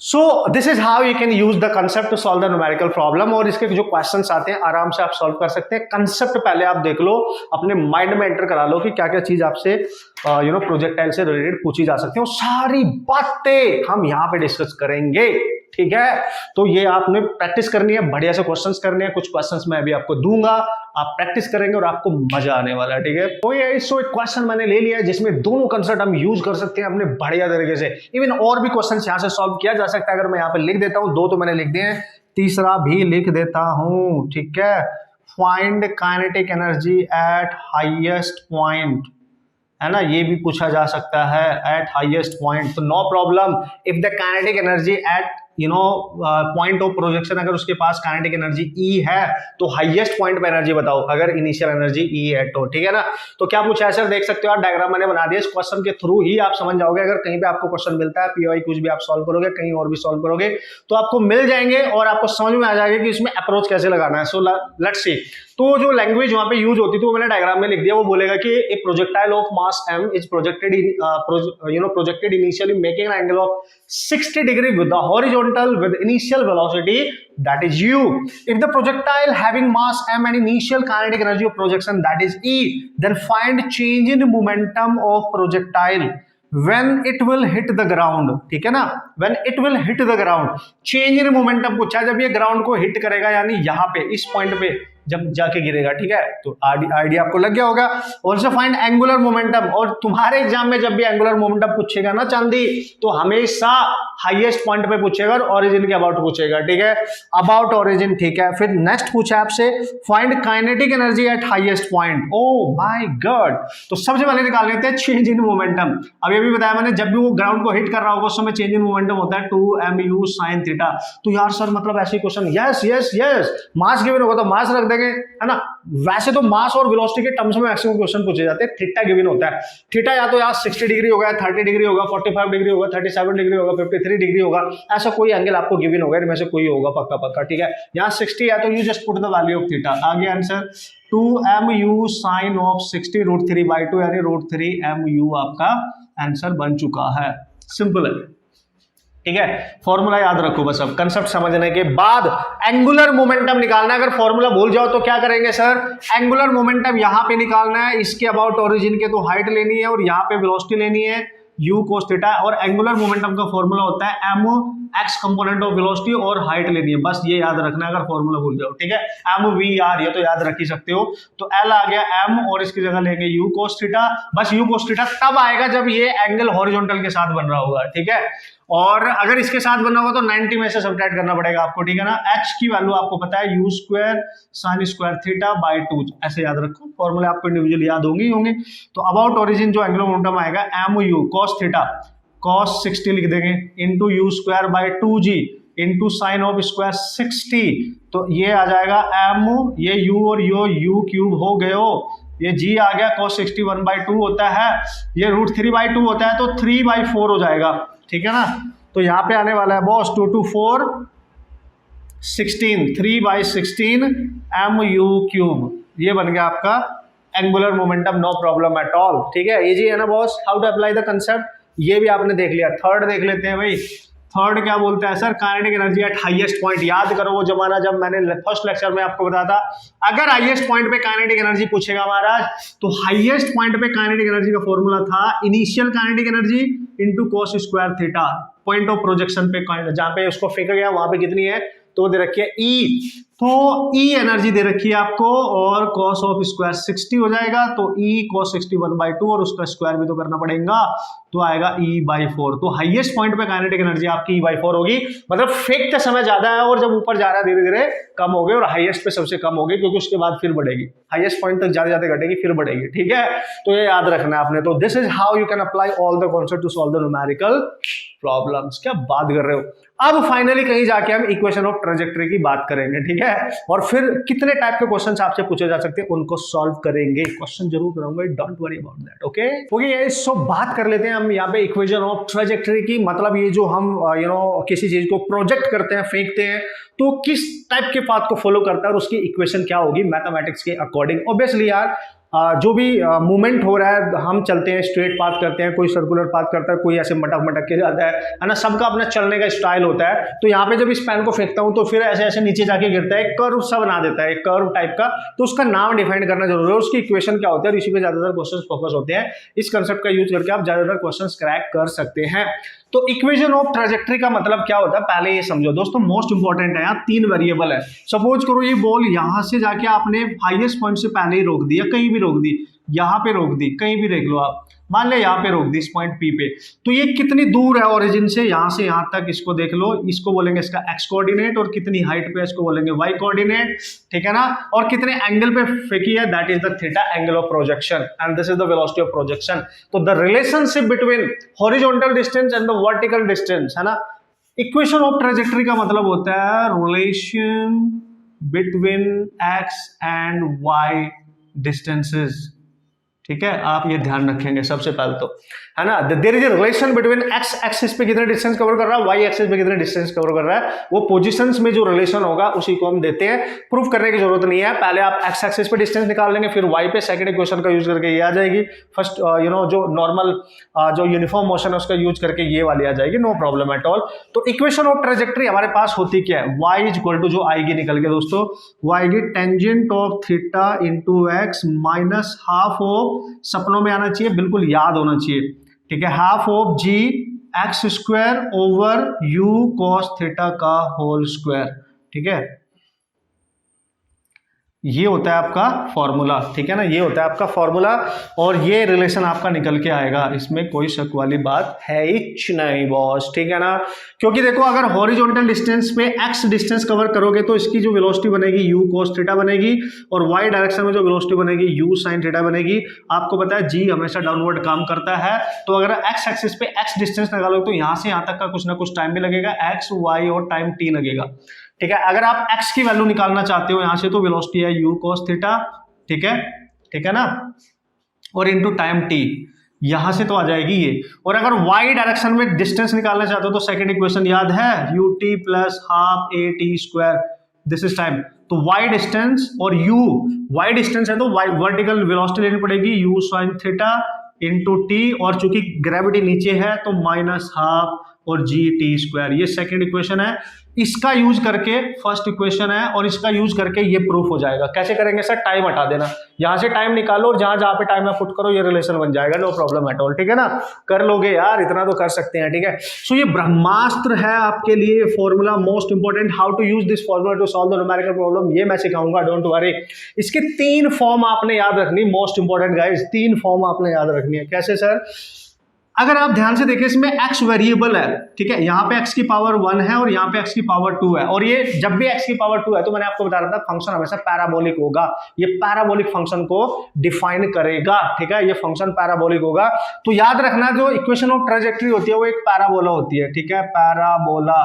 so this is how you can use the concept to solve the numerical problem. और इसके जो क्वेश्चंस आते हैं आराम से आप सॉल्व कर सकते हैं। कंसेप्ट पहले आप देख लो, अपने माइंड में एंटर करा लो कि क्या क्या चीज आपसे प्रोजेक्टाइल से रिलेटेड पूछी जा सकती है, सारी बातें हम यहाँ पे डिस्कस करेंगे। ठीक है, तो ये आपने प्रैक्टिस करनी है, बढ़िया से क्वेश्चंस करने हैं, कुछ क्वेश्चंस मैं अभी आपको दूंगा, आप प्रैक्टिस करेंगे और आपको मजा आने वाला है। ठीक है, तो ये एक क्वेश्चन मैंने ले लिया है जिसमें दोनों कंसेप्ट हम यूज कर सकते हैं अपने बढ़िया तरीके से। इवन और भी क्वेश्चन यहाँ से सॉल्व किया जा सकता है, अगर मैं यहाँ पे लिख देता हूँ, दो तो मैंने लिख दिए हैं, तीसरा भी लिख देता हूं, ठीक है, find kinetic energy at highest point, है ना, ये भी पूछा जा सकता है एट हाईएस्ट पॉइंट। तो no problem, if the kinetic energy at point of projection, अगर उसके पास काइनेटिक एनर्जी ई है तो हाईएस्ट पॉइंट पे एनर्जी बताओ, अगर इनिशियल एनर्जी ई है तो, ठीक है ना। तो क्या पूछा है सर, देख सकते हो आप, डायग्राम मैंने बना दिया, इस क्वेश्चन के थ्रू ही आप समझ जाओगे। अगर कहीं पे आपको क्वेश्चन मिलता है, पीओआई कुछ भी आप सॉल्व करोगे, कहीं और भी सॉल्व करोगे, तो आपको मिल जाएंगे और आपको समझ में आ जाएगा कि इसमें अप्रोच कैसे लगाना है। सो लेट्स सी, तो जो लैंग्वेज वहां पे यूज होती थी वो मैंने डायग्राम में लिख दिया। वो बोलेगा कि ए projectile of mass m is projected projected initially making an angle of 60 degree with the horizontal with initial velocity that is u. If the projectile having mass m and initial kinetic energy of projection that is e, then find change in momentum of projectile when it will hit the ground, ठीक है ना, when it will hit the ground, change in momentum पूछा है जब ये ग्राउंड को हिट करेगा, यानी यहाँ पे इस पॉइंट पे जब जाके गिरेगा, ठीक है। तो आइडिया आपको लग गया होगा। ऑल्सो फाइंड एंगुलर मोमेंटम, और तुम्हारे एग्जाम में जब भी एंगुलर मोमेंटम पूछेगा ना चांदी, तो हमेशा हाईएस्ट पॉइंट पे पूछेगा और ओरिजिन के अबाउट पूछेगा, ठीक है, अबाउट ओरिजिन, ठीक है। फिर नेक्स्ट पूछा आपसे find kinetic energy at highest point. Oh my God, तो सबसे पहले निकाल लेते हैं चेंज इन मोमेंटम। अब ये भी बताया मैंने, जब भी वो ग्राउंड को हिट कर रहा होगा उस समय चेंज इन मोमेंटम होता है 2mu sin थीटा। तो यार सर मतलब ऐसे question, yes yes yes, mass given होगा तो मास रख देंगे, है ना। वैसे तो मास और वेलोसिटी के टर्म्स में मैक्सिमम क्वेश्चन पूछे जाते हैं। थीटा गिवन होता है, थीटा या तो यार 60 डिग्री होगा, 30 डिग्री होगा, 45 डिग्री होगा, 37 डिग्री होगा, 53 डिग्री होगा, ऐसा कोई एंगल आपको गिवन होगा, इनमें से कोई होगा पक्का पक्का, ठीक है। यहाँ 60 है तो you just put the value of theta, आ गया आंसर 2mu sin of 60 √3/2, यानी √3mu आपका आंसर बन चुका है। सिंपल है, ठीक है। फॉर्मूला याद रखो बस, अब कंसेप्ट समझने के बाद एंगुलर मोमेंटम निकालना है। अगर फॉर्मूला भूल जाओ तो क्या करेंगे सर, एंगुलर मोमेंटम यहां पे निकालना है, इसके अबाउट ओरिजिन के तो हाइट लेनी है और यहाँ पे वेलोसिटी लेनी है u cos थीटा, और एंगुलर मोमेंटम का फॉर्मूला होता है m x component of velocity और हाइट लेनी है, बस ये याद रखना है। अगर फॉर्मूला भूल जाओ, ठीक है, m v r, ये तो याद रख ही सकते हो। तो l आ गया m और इसकी जगह लेंगे u cos थीटा। बस u cos थीटा तब आएगा जब ये एंगल हॉरिजॉन्टल के साथ बन रहा होगा, ठीक है। और अगर इसके साथ बनना होगा तो 90 में से सब्ट्रैक्ट करना पड़ेगा आपको, ठीक है ना। h की वैल्यू आपको पता है u² sin square theta by 2, ऐसे याद रखो, फॉर्मूले आपको इंडिविजुअली याद होंगे। तो अबाउट ओरिजिन जो एंगुलर मोमेंटम आएगा mu cos थीटा cos 60 लिख देंगे into u² by 2g into sine of square 60, तो ये आ जाएगा m, ये u और u क्यूब हो गए हो, ये g आ गया cos 60 1/2 होता है, ये √3/2 होता है, तो 3/4 हो जाएगा, ठीक है ना। तो यहाँ पे आने वाला है बॉस 2 2 4 16, 3/16 mu³, ये बन गया आपका angular momentum, no problem at all, ठीक है। इजी है ना boss, how to apply the concept, ये भी आपने देख लिया। थर्ड देख लेते हैं भाई, थर्ड क्या बोलता है sir, kinetic energy at highest point. याद करो वो जमाना जब मैंने फर्स्ट लेक्चर में आपको बताया था, अगर हाईएस्ट पॉइंट पे काइनेटिक एनर्जी पूछेगा महाराज, तो हाईएस्ट पॉइंट पे काइनेटिक एनर्जी का फॉर्मूला था initial kinetic energy into cos square theta, point of projection पे जहां पे उसको फेंका गया वहां पे कितनी है, तो दे रखी है E, तो E एनर्जी दे रखी है आपको, और cos ऑफ स्क्वायर 60 हो जाएगा, तो E cos 60 1/2, और उसका स्क्वायर भी तो करना पड़ेगा, तो आएगा E/4। तो हाईएस्ट पॉइंट पे काइनेटिक एनर्जी आपकी E/4 होगी, मतलब फेंकते समय ज्यादा है और जब ऊपर जा रहा है धीरे धीरे कम हो गई, और हाईएस्ट पे सबसे कम हो गई, क्योंकि उसके बाद फिर बढ़ेगी, हाईएस्ट पॉइंट तक ज्यादा ज्यादा घटेगी फिर बढ़ेगी, ठीक है। तो ये याद रखना है आपने। तो this is how you can apply all the concept to solve the numerical problems. क्या बात कर रहे हो। अब फाइनली कहीं जाके हम इक्वेशन ऑफ ट्रेजेक्टरी की बात करेंगे, ठीक है, और फिर कितने टाइप के क्वेश्चंस आपसे पूछे जा सकते हैं उनको सॉल्व करेंगे। क्वेश्चन जरूर कराऊंगा, don't worry about that, okay. Okay, so बात कर लेते हैं हम यहाँ पे इक्वेशन ऑफ ट्रेजेक्टरी की। मतलब ये जो हम किसी चीज को प्रोजेक्ट करते हैं, फेंकते हैं, तो किस टाइप के पाथ को फॉलो करता है और उसकी इक्वेशन क्या होगी मैथमेटिक्स के अकॉर्डिंग। ऑब्वियसली यार जो भी मूवमेंट हो रहा है, हम चलते हैं स्ट्रेट पाथ करते हैं, कोई सर्कुलर पाथ करता है, कोई ऐसे मटक मटक के जाता है ना, सबका अपना चलने का स्टाइल होता है। तो यहाँ पे जब इस पेन को फेंकता हूँ तो फिर ऐसे ऐसे नीचे जाके गिरता है, कर्व सा बना देता है, कर्व टाइप का, तो उसका नाम डिफाइन करना जरूरी है, उसकी इक्वेशन क्या होता है, इसी पे ज्यादातर क्वेश्चन फोकस होते हैं। इस कंसेप्ट का यूज करके आप ज्यादातर क्वेश्चन क्रैक कर सकते हैं। तो इक्वेशन ऑफ ट्रेजेक्टरी का मतलब क्या होता है, पहले ये समझो दोस्तों, मोस्ट इंपॉर्टेंट है। यहाँ 3 वेरिएबल है। सपोज करो ये बॉल यहां से जाके आपने हाईएस्ट पॉइंट से पहले ही रोक दी, या कहीं भी रोक दी, यहाँ पे रोक दी, कहीं भी देख लो आप, मान ले यहाँ पे रोक दी इस पॉइंट P पे, तो ये कितनी दूर है ओरिजिन से, यहाँ से यहाँ तक, इसको देख लो, इसको बोलेंगे इसका x कोऑर्डिनेट, और कितनी हाइट पे इसको बोलेंगे y कोऑर्डिनेट, ठीक है ना, और कितने एंगल पे फेंकी है, that is the theta angle of projection and this is the velocity of projection. तो the relationship between horizontal distance and the vertical distance, है ना, इक्वेशन ऑफ ट्रेजेक्टरी का मतलब होता है relation between x and y distances, ठीक है, आप ये ध्यान रखेंगे सबसे पहले तो, है ना, there is a relation between x axis पे कितने डिस्टेंस कवर कर रहा है, y एक्सिस पे कितने डिस्टेंस कवर कर रहा है, वो पोजीशंस में जो रिलेशन होगा उसी को हम देते हैं। प्रूफ करने की जरूरत नहीं है, पहले आप x एक्सिस पे डिस्टेंस निकाल लेंगे, फिर y पे सेकंड इक्वेशन का यूज करके ये आ जाएगी, फर्स्ट जो नॉर्मल जो यूनिफॉर्म मोशन है उसका यूज करके ये वाली आ जाएगी, नो प्रॉब्लम एट ऑल। तो इक्वेशन ऑफ ट्रेजेक्टरी हमारे पास होती क्या है, y इज इक्वल टू, जो आएगी निकल के दोस्तों, y आएगी tangent of theta into x minus half of, सपनों में आना चाहिए, बिल्कुल याद होना चाहिए, ठीक है, half of g x square over u cos theta का होल स्क्वायर, ठीक है, ये होता है आपका फॉर्मूला, ठीक है ना, ये होता है आपका फॉर्मूला, और ये रिलेशन आपका निकल के आएगा, इसमें कोई शक वाली बात है ही नहीं बॉस, ठीक है ना, क्योंकि देखो अगर हॉरिजॉन्टल डिस्टेंस पे x डिस्टेंस कवर करोगे तो इसकी जो वेलोसिटी बनेगी u cos थीटा बनेगी, और y डायरेक्शन में जो वेलोसिटी बनेगी u sin थीटा बनेगी। आपको पता है g हमेशा डाउनवर्ड काम करता है, तो अगर x एक्सिस पे x डिस्टेंस निकालोगे तो यहां से यहां तक का कुछ ना कुछ टाइम भी लगेगा, x y और टाइम t लगेगा, ठीक है। अगर आप x की वैल्यू निकालना चाहते हो यहां से, तो वेलोसिटी है u cos थीटा, ठीक है ना, और इनटू टाइम t, यहां से तो आ जाएगी ये। और अगर y डायरेक्शन में डिस्टेंस निकालना चाहते हो तो सेकंड इक्वेशन याद है, ut plus half a t square, this is time. तो y डिस्टेंस और y डिस्टेंस है तो y वर्टिकल वेलोसिटी लेनी पड़ेगी u sin theta into t, और चूंकि ग्रेविटी नीचे है तो माइनस हाफ और जी टी स्क्वायर, ये सेकंड इक्वेशन है। इसका यूज करके फर्स्ट इक्वेशन है, और इसका यूज करके ये प्रूफ हो जाएगा। कैसे करेंगे सर, टाइम हटा देना, यहां से टाइम निकालो और जहां जहां पे टाइम है पुट करो, ये रिलेशन बन जाएगा, नो प्रॉब्लम एट ऑल, ठीक है ना, कर लोगे यार, इतना तो कर सकते हैं, ठीक है। सो ये ब्रह्मास्त्र है आपके लिए formula, most important, how to use this formula to solve the numerical problem, ये मैं सिखाऊंगा, डोंट वरी। इसके 3 फॉर्म आपने याद रखनी, मोस्ट इंपॉर्टेंट गाइस, 3 फॉर्म आपने याद रखनी है। कैसे सर, अगर आप ध्यान से देखें इसमें x वेरिएबल है, ठीक है, यहाँ पे x की पावर 1 है और यहाँ पे x की पावर 2 है, और ये जब भी x की पावर 2 है तो मैंने आपको बता रहा था फंक्शन हमेशा पैराबोलिक होगा, ये पैराबोलिक फंक्शन को डिफाइन करेगा, ठीक है, ये फंक्शन पैराबोलिक होगा। तो याद रखना जो इक्वेशन ऑफ ट्रेजेक्टरी होती है वो एक पैराबोला होती है, ठीक है, पैराबोला,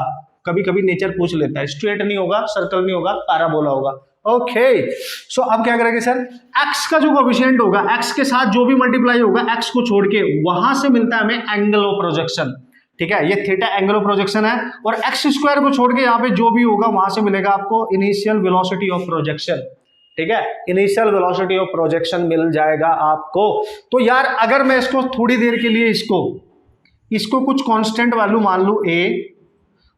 कभी कभी नेचर पूछ लेता है, स्ट्रेट नहीं होगा, सर्कल नहीं होगा, पैराबोला होगा। ओके, सो अब क्या करेंगे सर, x का जो कोएफिशिएंट होगा, x के साथ जो भी मल्टीप्लाई होगा x को छोड़ के, वहां से मिलता है हमें एंगल ऑफ प्रोजेक्शन, ठीक है, ये थीटा एंगल ऑफ प्रोजेक्शन है, और x स्क्वायर को छोड़ के यहाँ पे जो भी होगा वहां से मिलेगा आपको इनिशियल वेलोसिटी ऑफ प्रोजेक्शन, ठीक है, इनिशियल वेलोसिटी ऑफ प्रोजेक्शन मिल जाएगा आपको। तो यार अगर मैं इसको थोड़ी देर के लिए इसको कुछ कांस्टेंट वैल्यू मान लूं a,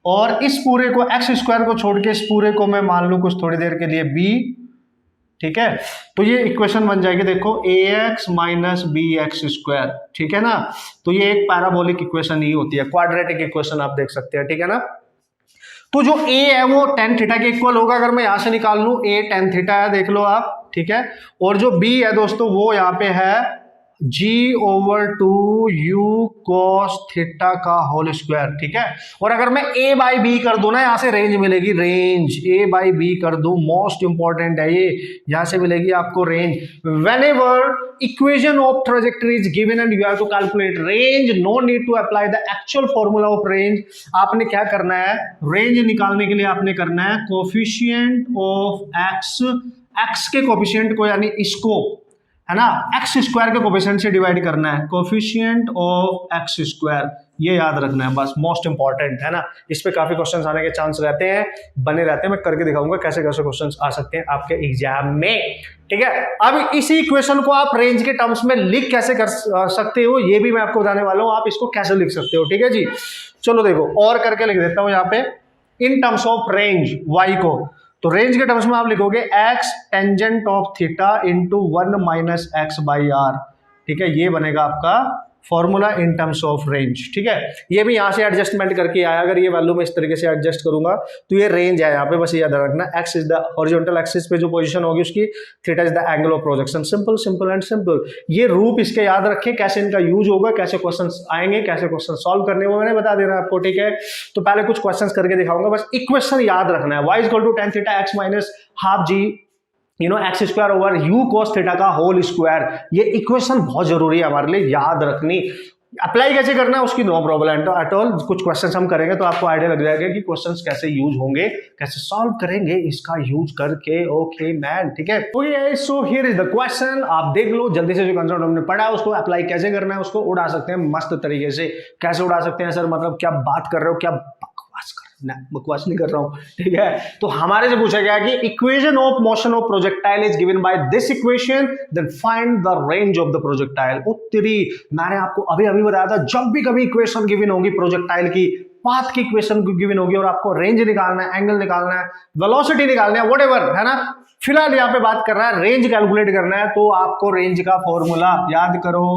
और इस पूरे को x स्क्वायर को छोड़ के इस पूरे को मैं मान लूं कुछ थोड़ी देर के लिए b, ठीक है, तो ये इक्वेशन बन जाएगी, देखो ax minus b x square, ठीक है ना। तो ये एक पैराबोलिक इक्वेशन ही होती है, क्वाड्रेटिक इक्वेशन आप देख सकते हैं, ठीक है ना। तो जो a है वो tan थीटा के इक्वल होगा, अगर मैं यहां से निकाल लूं a tan थीटा है, देख लो आप, ठीक है, और जो b है दोस्तों वो यहाँ पे है g over 2 u cos theta का होल स्क्वायर, ठीक है। और अगर मैं a बाई बी कर दूं ना, यहां से रेंज मिलेगी, रेंज a बाई बी कर दूं, मोस्ट इंपॉर्टेंट है ये, यहां से मिलेगी आपको range. Whenever equation of trajectory is given and you have to calculate range, no need to apply the actual formula of range. आपने क्या करना है, रेंज निकालने के लिए आपने करना है कोफिशिएंट ऑफ x के कोफिशिएंट को, यानी इसको, है ना, एक्स स्क्वायर के कोफिशिएंट से डिवाइड करना है, कोफिशिएंट ऑफ एक्स स्क्वायर, ये याद रखना है बस, मोस्ट इंपॉर्टेंट है ना। इस पे काफी क्वेश्चंस आने के चांस रहते हैं, बने रहते हैं, मैं करके दिखाऊंगा कैसे कैसे क्वेश्चंस आ सकते हैं आपके एग्जाम में, ठीक है। अब इसी इक्वेशन को आप रेंज के टर्म्स में लिख कैसे कर सकते हो, ये भी मैं आपको बताने वाला हूं, आप इसको कैसे लिख सकते हो, ठीक है जी। चलो देखो, और करके लिख देता हूं यहाँ पे, इन टर्म्स ऑफ रेंज y को, तो रेंज के टर्म्स में आप लिखोगे x tangent of theta into 1 minus x by R, ठीक है, ये बनेगा आपका formula in terms of range, ठीक है। ये भी यहाँ से एडजस्टमेंट करके आया, अगर ये वैल्यू मैं इस तरीके से एडजस्ट करूंगा तो ये रेंज है यहाँ पे, बस याद रखना x is the horizontal axis पे जो पोजीशन होगी उसकी, theta is the angle of projection. Simple simple and simple. ये रूप इसके याद रखें, कैसे इनका यूज होगा, कैसे क्वेश्चन आएंगे, कैसे क्वेश्चन सॉल्व करने वो मैंने बता देना आपको, ठीक है। तो पहले कुछ क्वेश्चन करके दिखाऊंगा, बस इक्वेशन याद रखना है। y equal to tan theta x minus half g x square over u cos theta का होल स्क्वायर। ये इक्वेशन बहुत जरूरी है हमारे लिए याद रखनी। अप्लाई कैसे करना है उसकी नो प्रॉब्लम एट ऑल। कुछ क्वेश्चंस हम करेंगे तो आपको आइडिया लग जाएगा कि क्वेश्चंस कैसे यूज होंगे, कैसे सॉल्व करेंगे इसका यूज करके। ओके मैन, ठीक है। Okay so here is the question, आप देख लो जल्दी से, जो कंसेप्ट हमने पढ़ा है उसको अप्लाई कैसे करना है, उसको उड़ा सकते हैं मस्त तरीके से। कैसे उड़ा सकते हैं सर, मतलब क्या बात कर रहे हो, क्या बकवास कर, ना बकवास नहीं कर रहा हूं, ठीक है। तो हमारे से पूछा गया कि equation of motion of projectile is given by this equation, then find the range of the projectile. उत्तरी मैंने आपको अभी अभी बताया था, जब भी कभी इक्वेशन गिवन होगी प्रोजेक्टाइल की, पाथ की इक्वेशन गिवन होगी और आपको रेंज निकालना है, एंगल निकालना है, वेलोसिटी निकालना है, व्हाटएवर है ना। फिलहाल यहाँ पे बात कर रहा है रेंज कैलकुलेट करना है, तो आपको रेंज का फॉर्मूला याद करो,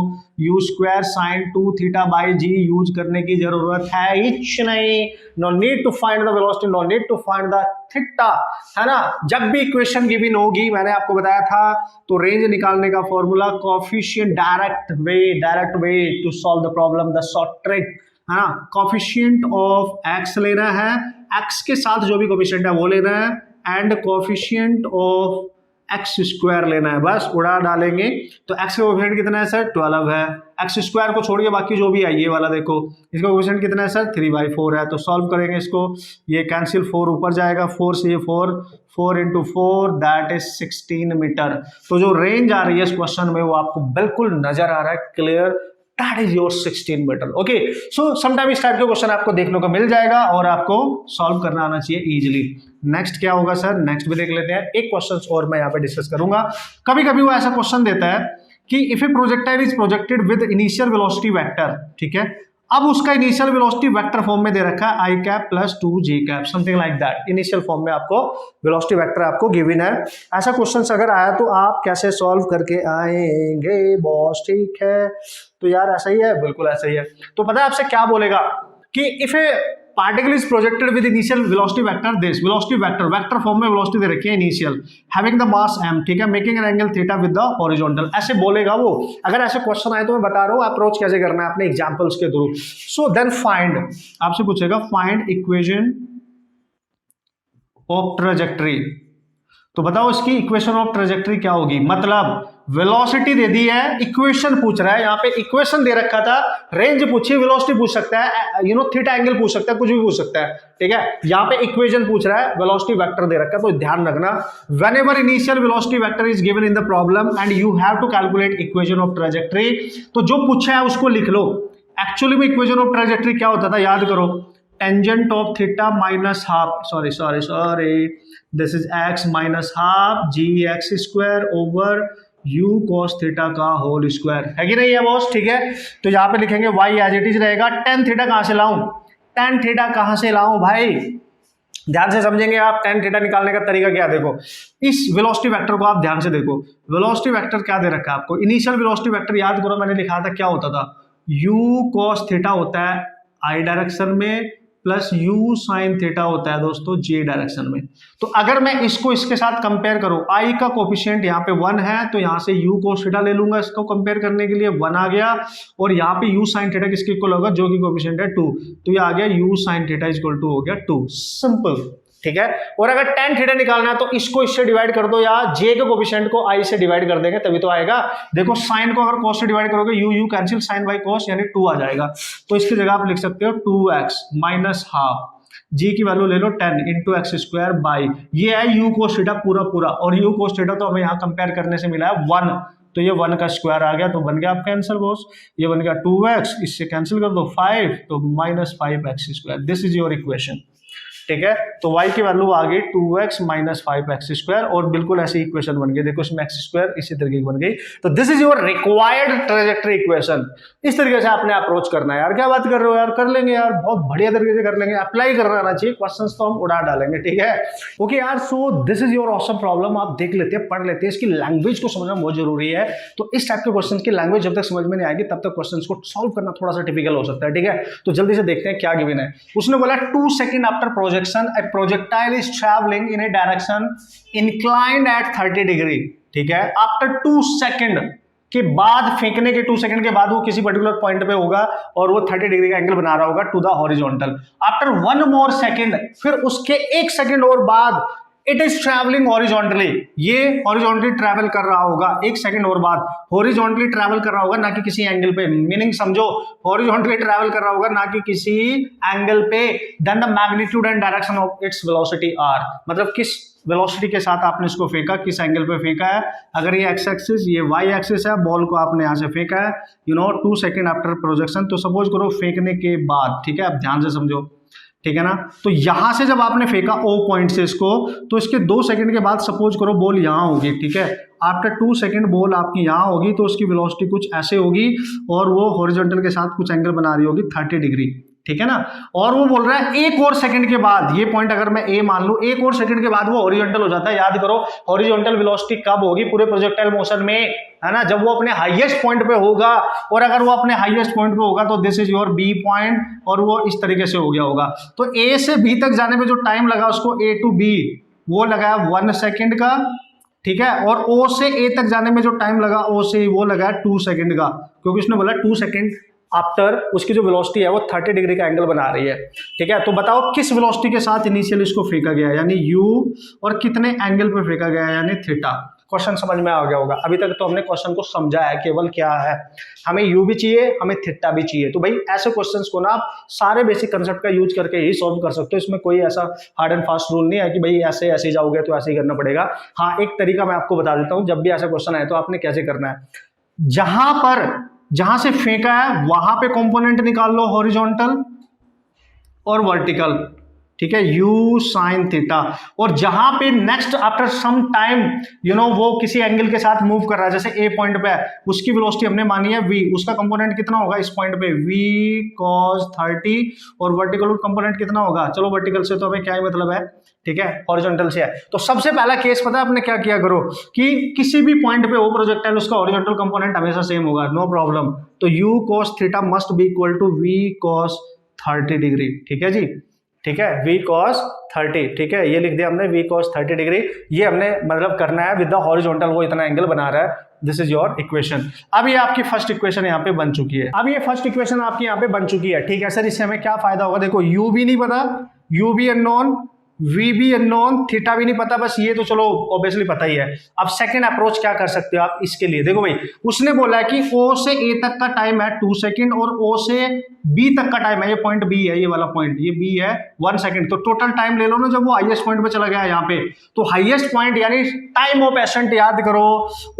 u square sine 2 theta by g use करने की जरूरत है इच नहीं। No need to find the velocity, no need to find the theta, है ना। जब भी इक्वेशन गिवन होगी, मैंने आपको बताया था, तो रेंज निकालने का formula coefficient, direct way to solve the problem, the short trick, है ना। कोएफिशिएंट ऑफ एक्स लेना है, एक्स के साथ जो भी कोएफिशिएंट है वो लेना है, and coefficient of x square लेना है, बस उड़ा डालेंगे। तो एक्स का कोएफिशिएंट कितना है सर, 12 है। एक्स स्क्वायर को छोड़िए बाकी जो भी है, ये वाला देखो, इसका कोएफिशिएंट कितना है सर, 3/4 है। तो सॉल्व करेंगे इसको, ये कैंसिल, 4 ऊपर जाएगा, 4 से ये 4 इंटू 4 दैट इज 16 मीटर। तो जो रेंज आ रही है इस क्वेश्चन में वो आपको बिल्कुल नजर आ रहा है, clear, that is your 16 metre. Okay so sometime इस टाइप के क्वेश्चन आपको देखने को मिल जाएगा और आपको सॉल्व करना आना चाहिए इजीली। नेक्स्ट क्या होगा सर, नेक्स्ट भी देख लेते हैं। एक क्वेश्चन और मैं यहाँ पे डिस्कस करूंगा। कभी कभी वो ऐसा क्वेश्चन देता है कि if A projectile is projected with initial velocity vector, ठीक है, अब उसका इनिशियल वेलोसिटी वेक्टर फॉर्म में दे रखा है I cap plus 2 cap, something like that. Initial form में आपको वेलोसिटी वेक्टर आपको गिवन है। ऐसा क्वेश्चन अगर आया तो आप कैसे सॉल्व करके आएंगे बॉस, ठीक है। तो यार ऐसा ही है, बिल्कुल ऐसा ही है। तो पता है आपसे क्या बोलेगा कि if A particle is projected with initial velocity vector, this velocity vector form में वेलोसिटी दे रखी है initial, having the mass m, ठीक है, making an angle theta with the horizontal, ऐसे बोलेगा वो। अगर ऐसे क्वेश्चन आए तो मैं बता रहा हूं अप्रोच कैसे करना है अपने एग्जांपल्स के थ्रू। सो देन फाइंड, आपसे पूछेगा फाइंड इक्वेशन ऑफ ट्रैजेक्टरी। तो बताओ इसकी इक्वेशन ऑफ ट्रैजेक्टरी क्या होगी, मतलब वेलोसिटी दे दी है, इक्वेशन पूछ रहा है, यहाँ पे इक्वेशन दे रखा था, रेंज पूछी, वेलोसिटी पूछ सकता है, थीटा एंगल पूछ सकता है, कुछ भी पूछ सकता है, ठीक है। यहाँ पे इक्वेशन पूछ रहा है, वेलोसिटी वेक्टर दे रखा है, तो ध्यान रखना whenever initial velocity vector is given in the problem and you have to calculate equation of trajectory, तो जो पूछा है उसको लिख लो। एक्चुअली में इक्वेशन ऑफ ट्रैजेक्टरी क्या होता था, याद करो, tangent of theta minus half, sorry this is x minus half g x square over u cos theta का होल स्क्वायर, है कि नहीं है बॉस, ठीक है। तो यहाँ पे लिखेंगे y एज इट इज रहेगा। tan थीटा कहाँ से लाऊं, tan थीटा कहाँ से लाऊं भाई, ध्यान से समझेंगे आप। tan थीटा निकालने का तरीका क्या, देखो इस वेलोसिटी वेक्टर को आप ध्यान से देखो, वेलोसिटी वेक्टर क्या दे रखा है आपको, इनिशियल वेलोसिटी वेक्टर याद करो, मैंने लिखा था क्या होता था, u cos थीटा होता है i डायरेक्शन में, प्लस u साइन थीटा होता है दोस्तों j डायरेक्शन में। तो अगर मैं इसको इसके साथ कंपेयर करूं, i का कोफिशिएंट यहाँ पे 1 है, तो यहाँ से u cos थीटा ले लूंगा, इसको कंपेयर करने के लिए 1 आ गया, और यहाँ पे u साइन थीटा किसके इक्वल होगा, जो कि कोफिशिएंट है 2, तो ये आ गया u sine theta equal to हो गया 2, सिंपल, ठीक है। और अगर tan थीटा निकालना है तो इसको इससे डिवाइड कर दो, या j के कोफिशिएंट को i से डिवाइड कर देंगे तभी तो आएगा। देखो साइन को अगर cos से डिवाइड करोगे u cancel, sine by cos यानी 2 आ जाएगा, तो इसकी जगह आप लिख सकते हो 2x माइनस हाफ, g की वैल्यू ले लो 10 इंटू एक्स स्क्वायर बाई, ये है u cos थीटा पूरा, और u cos थीटा तो हमें यहाँ कंपेयर करने से मिला है 1, तो ये 1 का स्क्वायर आ गया, तो बन गया आपका आंसर बॉस, ये बन गया 2x, इससे कैंसिल कर दो 5, तो minus 5x square, this is your equation, ठीक है, तो y की वैल्यू आ गई 2x माइनस 5x² और बिल्कुल ऐसी इक्वेशन बन गई, देखो इसमें x² इसी तरीके की बन गई। तो this is your required trajectory equation. इस तरीके से आपने अप्रोच करना है। यार क्या बात कर रहे हो यार, कर लेंगे यार, बहुत बढ़िया तरीके से कर लेंगे, अप्लाई करना आना चाहिए, क्वेश्चंस तो हम उड़ा डालेंगे, ठीक है। ओके यार, सो this is your awesome problem. आप देख लेते हैं, पढ़ लेते हैं, इसकी लैंग्वेज को समझना बहुत जरूरी है। तो इस टाइप के क्वेश्चन की लैंग्वेज जब तक समझ में नहीं आएगी तब तक क्वेश्चन को सॉल्व करना थोड़ा सा टिपिकल हो सकता है, ठीक है। तो जल्दी से देखते हैं क्या गिवन है। उसने बोला 2 second after projection A projectile is travelling in A direction inclined at 30 degree, ठीक है। आफ्टर 2 सेकंड के बाद, फेंकने के 2 सेकंड के बाद वो किसी पर्टिकुलर पॉइंट पे होगा और वो 30 डिग्री का एंगल बना रहा होगा to the horizontal. After 1 more second, फिर उसके 1 सेकंड और बाद इट इज ट्रैवलिंग हॉरिजॉन्टली, ये हॉरिजॉन्टली ट्रैवल कर रहा होगा। 1 सेकंड और बाद हॉरिजॉन्टली ट्रैवल कर रहा होगा, ना कि किसी एंगल पे। मीनिंग समझो, हॉरिजॉन्टली ट्रैवल कर रहा होगा ना कि किसी एंगल पे। Then the magnitude and direction of its velocity are, मतलब किस वेलोसिटी के साथ आपने इसको फेंका, किस एंगल पे फेंका है। अगर ये एक्स एक्सिस, ये वाई एक्सिस है, बॉल को आपने यहाँ से फेंका है 2 सेकंड आफ्टर प्रोजेक्शन। तो सपोज करो फेंकने के बाद, ठीक है, अब ध्यान से समझो, ठीक है ना। तो यहां से जब आपने फेंका O पॉइंट से इसको, तो इसके 2 सेकंड के बाद सपोज करो बॉल यहां होगी, ठीक है। आफ्टर 2 सेकंड बॉल आपकी यहां होगी, तो उसकी वेलोसिटी कुछ ऐसे होगी और वो हॉरिजॉन्टल के साथ कुछ एंगल बना रही होगी 30 डिग्री, ठीक है ना। और वो बोल रहा है 1 और सेकंड के बाद, ये पॉइंट अगर मैं A मान लूं, 1 और सेकंड के बाद वो हॉरिजॉन्टल हो जाता है। याद करो, हॉरिजॉन्टल वेलोसिटी कब होगी पूरे प्रोजेक्टाइल मोशन में, है ना, जब वो अपने हाईएस्ट पॉइंट पे होगा। और अगर वो अपने हाईएस्ट पॉइंट पे होगा तो this is your B point, और वो इस तरीके से हो गया होगा। तो A से B तक जाने में जो टाइम लगा उसको A to B वो लगा 1 सेकंड का, ठीक है। और O से A तक जाने में जो टाइम लगा O से वो लगा 2 सेकंड का, क्योंकि उसने बोला 2 सेकंड आफ्टर उसकी जो वेलोसिटी है वो 30 डिग्री का एंगल बना रही है, ठीक है। तो बताओ किस वेलोसिटी के साथ इनिशियल इसको फेंका गया, यानी u, और कितने एंगल पे फेंका गया है, यानी थीटा। क्वेश्चन समझ में आ गया होगा। अभी तक तो हमने क्वेश्चन को समझा है, केवल क्या है, हमें u भी चाहिए, हमें थीटा भी चाहिए। तो भाई ऐसे क्वेश्चंस को ना आप सारे बेसिक कंसेप्ट का यूज करके ही सॉल्व कर सकते हो। इसमें कोई ऐसा हार्ड एंड फास्ट रूल नहीं है कि भाई ऐसे ऐसे जाओगे तो ऐसे ही करना पड़ेगा। हाँ, एक तरीका मैं आपको बता देता हूँ, जब भी ऐसा क्वेश्चन आए तो आपने कैसे करना है। जहां से फेंका है वहां पे कंपोनेंट निकाल लो, हॉरिजॉन्टल और वर्टिकल, ठीक है, u sin थीटा। और जहां पे नेक्स्ट आफ्टर सम टाइम वो किसी एंगल के साथ मूव कर रहा है, जैसे A पॉइंट पे है, उसकी वेलोसिटी हमने मानी है v, उसका कंपोनेंट कितना होगा इस पॉइंट पे, v cos 30, और वर्टिकल कंपोनेंट कितना होगा, चलो वर्टिकल से तो हमें क्या ही मतलब है, ठीक है, हॉरिजॉन्टल से है। तो सबसे पहला केस पता है आपने क्या किया करो, कि किसी भी पॉइंट पे हो प्रोजेक्टाइल, उसका हॉरिजॉन्टल कंपोनेंट हमेशा सेम होगा, नो प्रॉब्लम। तो u cos theta must be equal to v cos 30 degree, ठीक है जी, ठीक है, v cos 30, ठीक है, ये लिख दिया हमने v cos 30 डिग्री। ये हमने मतलब करना है विद द हॉरिजॉन्टल, वो इतना एंगल बना रहा है। This is your equation. अब ये आपकी फर्स्ट इक्वेशन यहाँ पे बन चुकी है। अब ये फर्स्ट इक्वेशन आपकी यहाँ पे बन चुकी है, ठीक है सर। इससे हमें क्या फायदा होगा, देखो u भी नहीं पता, u भी अननोन, v भी अननोन, थीटा भी नहीं पता, बस ये तो चलो ऑब्वियसली पता ही है। अब सेकंड अप्रोच क्या कर सकते हो आप इसके लिए, देखो भाई उसने बोला है कि O से A तक का टाइम है 2 सेकंड और O से B तक का टाइम है, ये पॉइंट B है, ये वाला पॉइंट, ये B है 1 सेकंड। तो टोटल टाइम ले लो ना, जब वो हाईएस्ट पॉइंट पे चला गया यहाँ पे, तो हाईएस्ट पॉइंट यानी टाइम ऑफ एसेंट, याद करो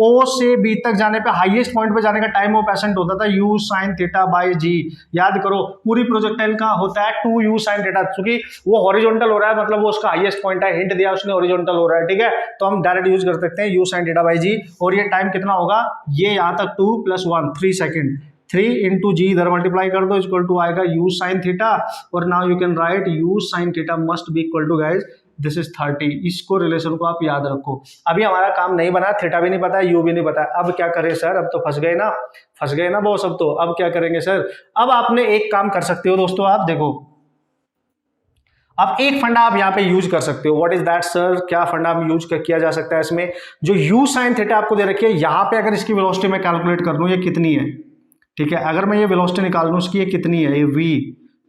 O से B तक जाने पे हाईएस्ट पॉइंट पे जाने का टाइम ऑफ एसेंट होता था u sin theta by g। याद करो पूरी प्रोजेक्टाइल का होता है 2u sin थीटा, क्योंकि वो हॉरिजॉन्टल हो रहा है, मतलब वो उसका हाईएस्ट पॉइंट है, हिंट दिया उसने हॉरिजॉन्टल हो रहा है, ठीक है। तो हम डायरेक्ट यूज कर सकते हैं u sin theta by g। और ये टाइम कितना होगा, ये यहाँ तक 2 + 1 3 सेकंड, 3 × g इधर मल्टीप्लाई कर दो, इक्वल टू आएगा u sin थीटा। और now you can write u sin theta must be equal to guys this is 30। इसको रिलेशन को आप याद रखो। अभी हमारा काम नहीं बना, थीटा भी नहीं पता है, यू भी नहीं पता है। अब क्या करें सर, अब तो फंस गए ना बॉस। अब तो अब क्या करेंगे सर, अब आपने एक काम कर सकते हो दोस्तों, आप देखो अब एक फंडा आप यहाँ पे यूज कर सकते हो। व्हाट इज दैट सर, क्या फंडा आप यूज किया जा सकता है इसमें, जो u sin थीटा आपको दे रखी है, यहाँ पे अगर इसकी वेलोसिटी मैं कैलकुलेट कर लूँ ये कितनी है, ठीक है, अगर मैं ये वेलोसिटी निकाल लूँ इसकी, ये कितनी है, ये v,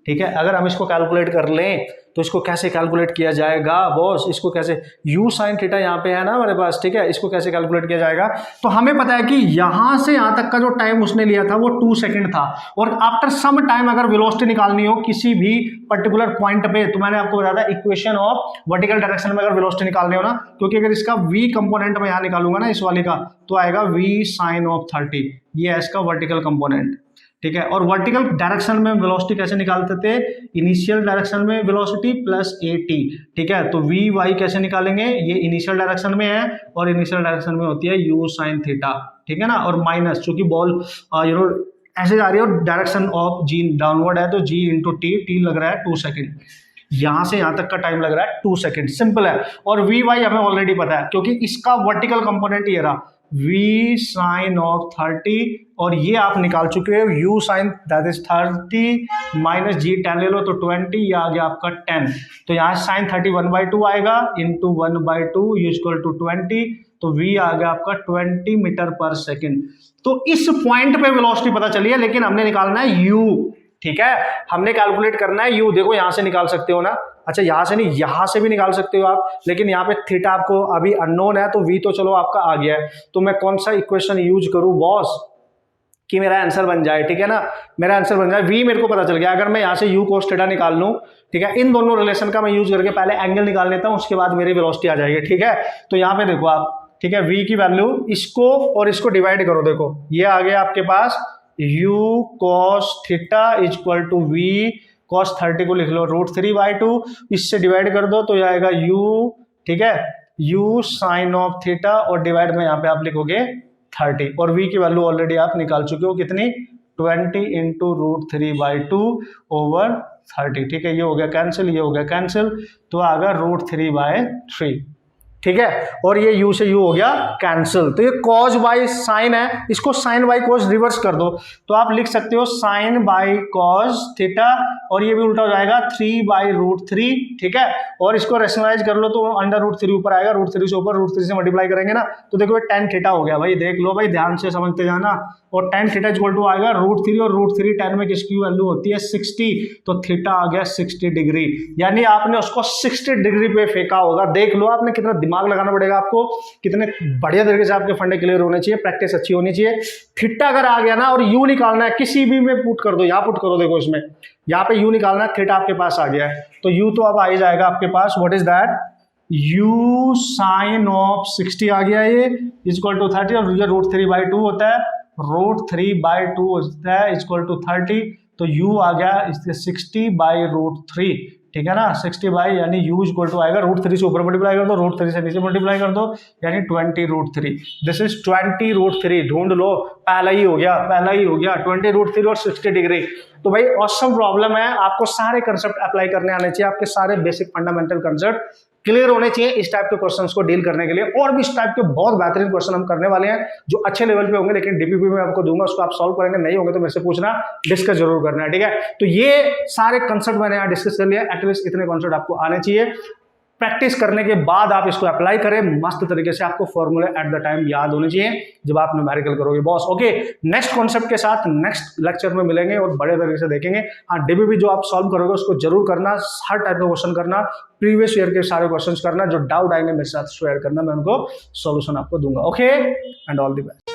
ठीक है। अगर हम इसको कैलकुलेट कर लें तो इसको कैसे कैलकुलेट किया जाएगा बॉस, इसको कैसे, u sin थीटा यहाँ पे है ना हमारे पास, ठीक है, इसको कैसे कैलकुलेट किया जाएगा। तो हमें पता है कि यहां से यहां तक का जो टाइम उसने लिया था वो 2 सेकंड था, और आफ्टर सम टाइम अगर वेलोसिटी निकालनी हो किसी भी पर्टिकुलर पॉइंट पे, तो मैंने आपको बताया था इक्वेशन ऑफ वर्टिकल डायरेक्शन में अगर वेलोसिटी निकालनी हो ना, क्योंकि अगर इसका v कंपोनेंट मैं यहाँ निकालूंगा ना इस वाले का, तो आएगा v sin of 30, ये है इसका वर्टिकल कंपोनेंट, ठीक है। और वर्टिकल डायरेक्शन में वेलोसिटी कैसे निकालते थे, इनिशियल डायरेक्शन में वेलोसिटी प्लस at, ठीक है। तो वी वाई कैसे निकालेंगे, ये इनिशियल डायरेक्शन में है और इनिशियल डायरेक्शन में होती है u sin थीटा, ठीक है ना। और माइनस चूंकि बॉल ऐसे जा रही है और डायरेक्शन ऑफ जी डाउनवर्ड है तो g इंटू टी लग रहा है 2 सेकेंड, यहां से यहां तक का टाइम लग रहा है 2 सेकेंड, सिंपल है। और वी वाई हमें ऑलरेडी पता है क्योंकि इसका वर्टिकल कंपोनेंट ये रहा v साइन ऑफ 30 और ये आप निकाल चुके हो u sine that is 30 minus जी 10 ले लो तो 20, ये आ गया आपका 10। तो यहाँ साइन 30 1/2 आएगा इंटू 1/2 इक्वल टू 20, तो v आ गया आपका 20 मीटर पर सेकेंड। तो इस पॉइंट पे वेलोसिटी पता चली है, लेकिन हमने निकालना है u, ठीक है। हमने कैलकुलेट करना है u, देखो यहां से निकाल सकते हो ना, अच्छा यहां से नहीं यहां से भी निकाल सकते हो आप, लेकिन यहाँ पे थीटा आपको अभी अननोन है तो v तो चलो आपका आ गया है। तो मैं कौन सा इक्वेशन यूज करूं बॉस कि मेरा आंसर बन जाए, ठीक है ना, मेरा आंसर बन जाए। v मेरे को पता चल गया, अगर मैं यहाँ से u cos थीटा निकाल लूं, ठीक है, इन दोनों रिलेशन का मैं यूज करके पहले एंगल निकाल लेता हूं, उसके बाद मेरी वेलोसिटी आ जाएगी, ठीक है। तो यहाँ पे देखो आप, ठीक है, v की वैल्यू इसको और इसको डिवाइड करो, देखो ये आ गया आपके पास u cos theta equal to v cos 30 को लिख लो √3/2, इससे डिवाइड कर दो तो ये आएगा u, ठीक है, u साइन ऑफ थीटा और डिवाइड में यहाँ पे आप लिखोगे 30 और v की वैल्यू ऑलरेडी आप निकाल चुके हो कितनी 20 इंटू √3/2 ओवर 30, ठीक है। ये हो गया कैंसिल, ये हो गया कैंसिल, तो आ गया √3/3, ठीक है। और ये u से u हो गया कैंसिल। तो ये cos बाई साइन है, इसको साइन बाई cos रिवर्स कर दो तो आप लिख सकते हो साइन बाई cos थीटा और ये भी उल्टा हो जाएगा 3/√3, ठीक है। और इसको रेशनलाइज कर लो तो अंडर√3 ऊपर आएगा, √3 से ऊपर √3 से मल्टीप्लाई करेंगे ना तो देखो ये tan थीटा हो गया भाई, देख लो भाई ध्यान से समझते जाना। और tan थीटा इक्वल टू आएगा √3 और √3 tan में किसकी वैल्यू होती है 60, तो थीटा आ गया 60 डिग्री, यानी आपने उसको 60 डिग्री पे फेंका होगा। देख लो आपने कितना दिमाग लगाना पड़ेगा आपको, कितने बढ़िया तरीके से आपके फंडे क्लियर होने चाहिए, प्रैक्टिस अच्छी होनी चाहिए। थीटा अगर आ गया ना और यू निकालना है किसी भी में पुट कर दो, यहाँ पुट करो, देखो इसमें यहाँ पे यू निकालना है, थीटा आपके पास आ गया है तो यू तो अब आ ही जाएगा आपके पास, what is that u sine of 60 आ गया ये इक्वल टू 30 और ये √3/2 होता है, √3/2 होता है इक्वल टू 30, तो u आ गया इससे 60/√3, ठीक है ना, 60 यानी u इक्वल टू आएगा √3 से ऊपर मल्टीप्लाई कर दो, √3 से नीचे मल्टीप्लाई कर दो, यानी 20√3, दिस इज 20√3, ढूंढ लो, पहला ही हो गया 20√3 और 60 डिग्री। तो भाई ऑसम प्रॉब्लम है, आपको सारे कंसेप्ट अप्लाई करने आने चाहिए, आपके सारे बेसिक फंडामेंटल कंसेप्ट क्लियर होने चाहिए इस टाइप के क्वेश्चंस को डील करने के लिए। और भी इस टाइप के बहुत बेहतरीन क्वेश्चन हम करने वाले हैं जो अच्छे लेवल पे होंगे, लेकिन डीपीपी में आपको दूंगा, उसको आप सॉल्व करेंगे, नहीं होंगे तो मेरे से पूछना, डिस्कस जरूर करना है, ठीक है। तो ये सारे कंसेप्ट मैंने यहाँ डिस्कस कर लिया, एटलीस्ट इतने कॉन्सेप्ट आपको आने चाहिए। प्रैक्टिस करने के बाद आप इसको अप्लाई करें मस्त तरीके से, आपको फॉर्मूले एट द टाइम याद होने चाहिए जब आप न्यूमेरिकल करोगे बॉस। ओके, नेक्स्ट कॉन्सेप्ट के साथ नेक्स्ट लेक्चर में मिलेंगे और बड़े तरीके से देखेंगे। हाँ, डीबीपी जो आप सॉल्व करोगे उसको जरूर करना, हर टाइप का क्वेश्चन करना, प्रीवियस ईयर के सारे क्वेश्चन करना, जो डाउट आएंगे मेरे साथ शेयर करना, मैं उनको सॉल्यूशन आपको दूंगा। Okay, and all the best.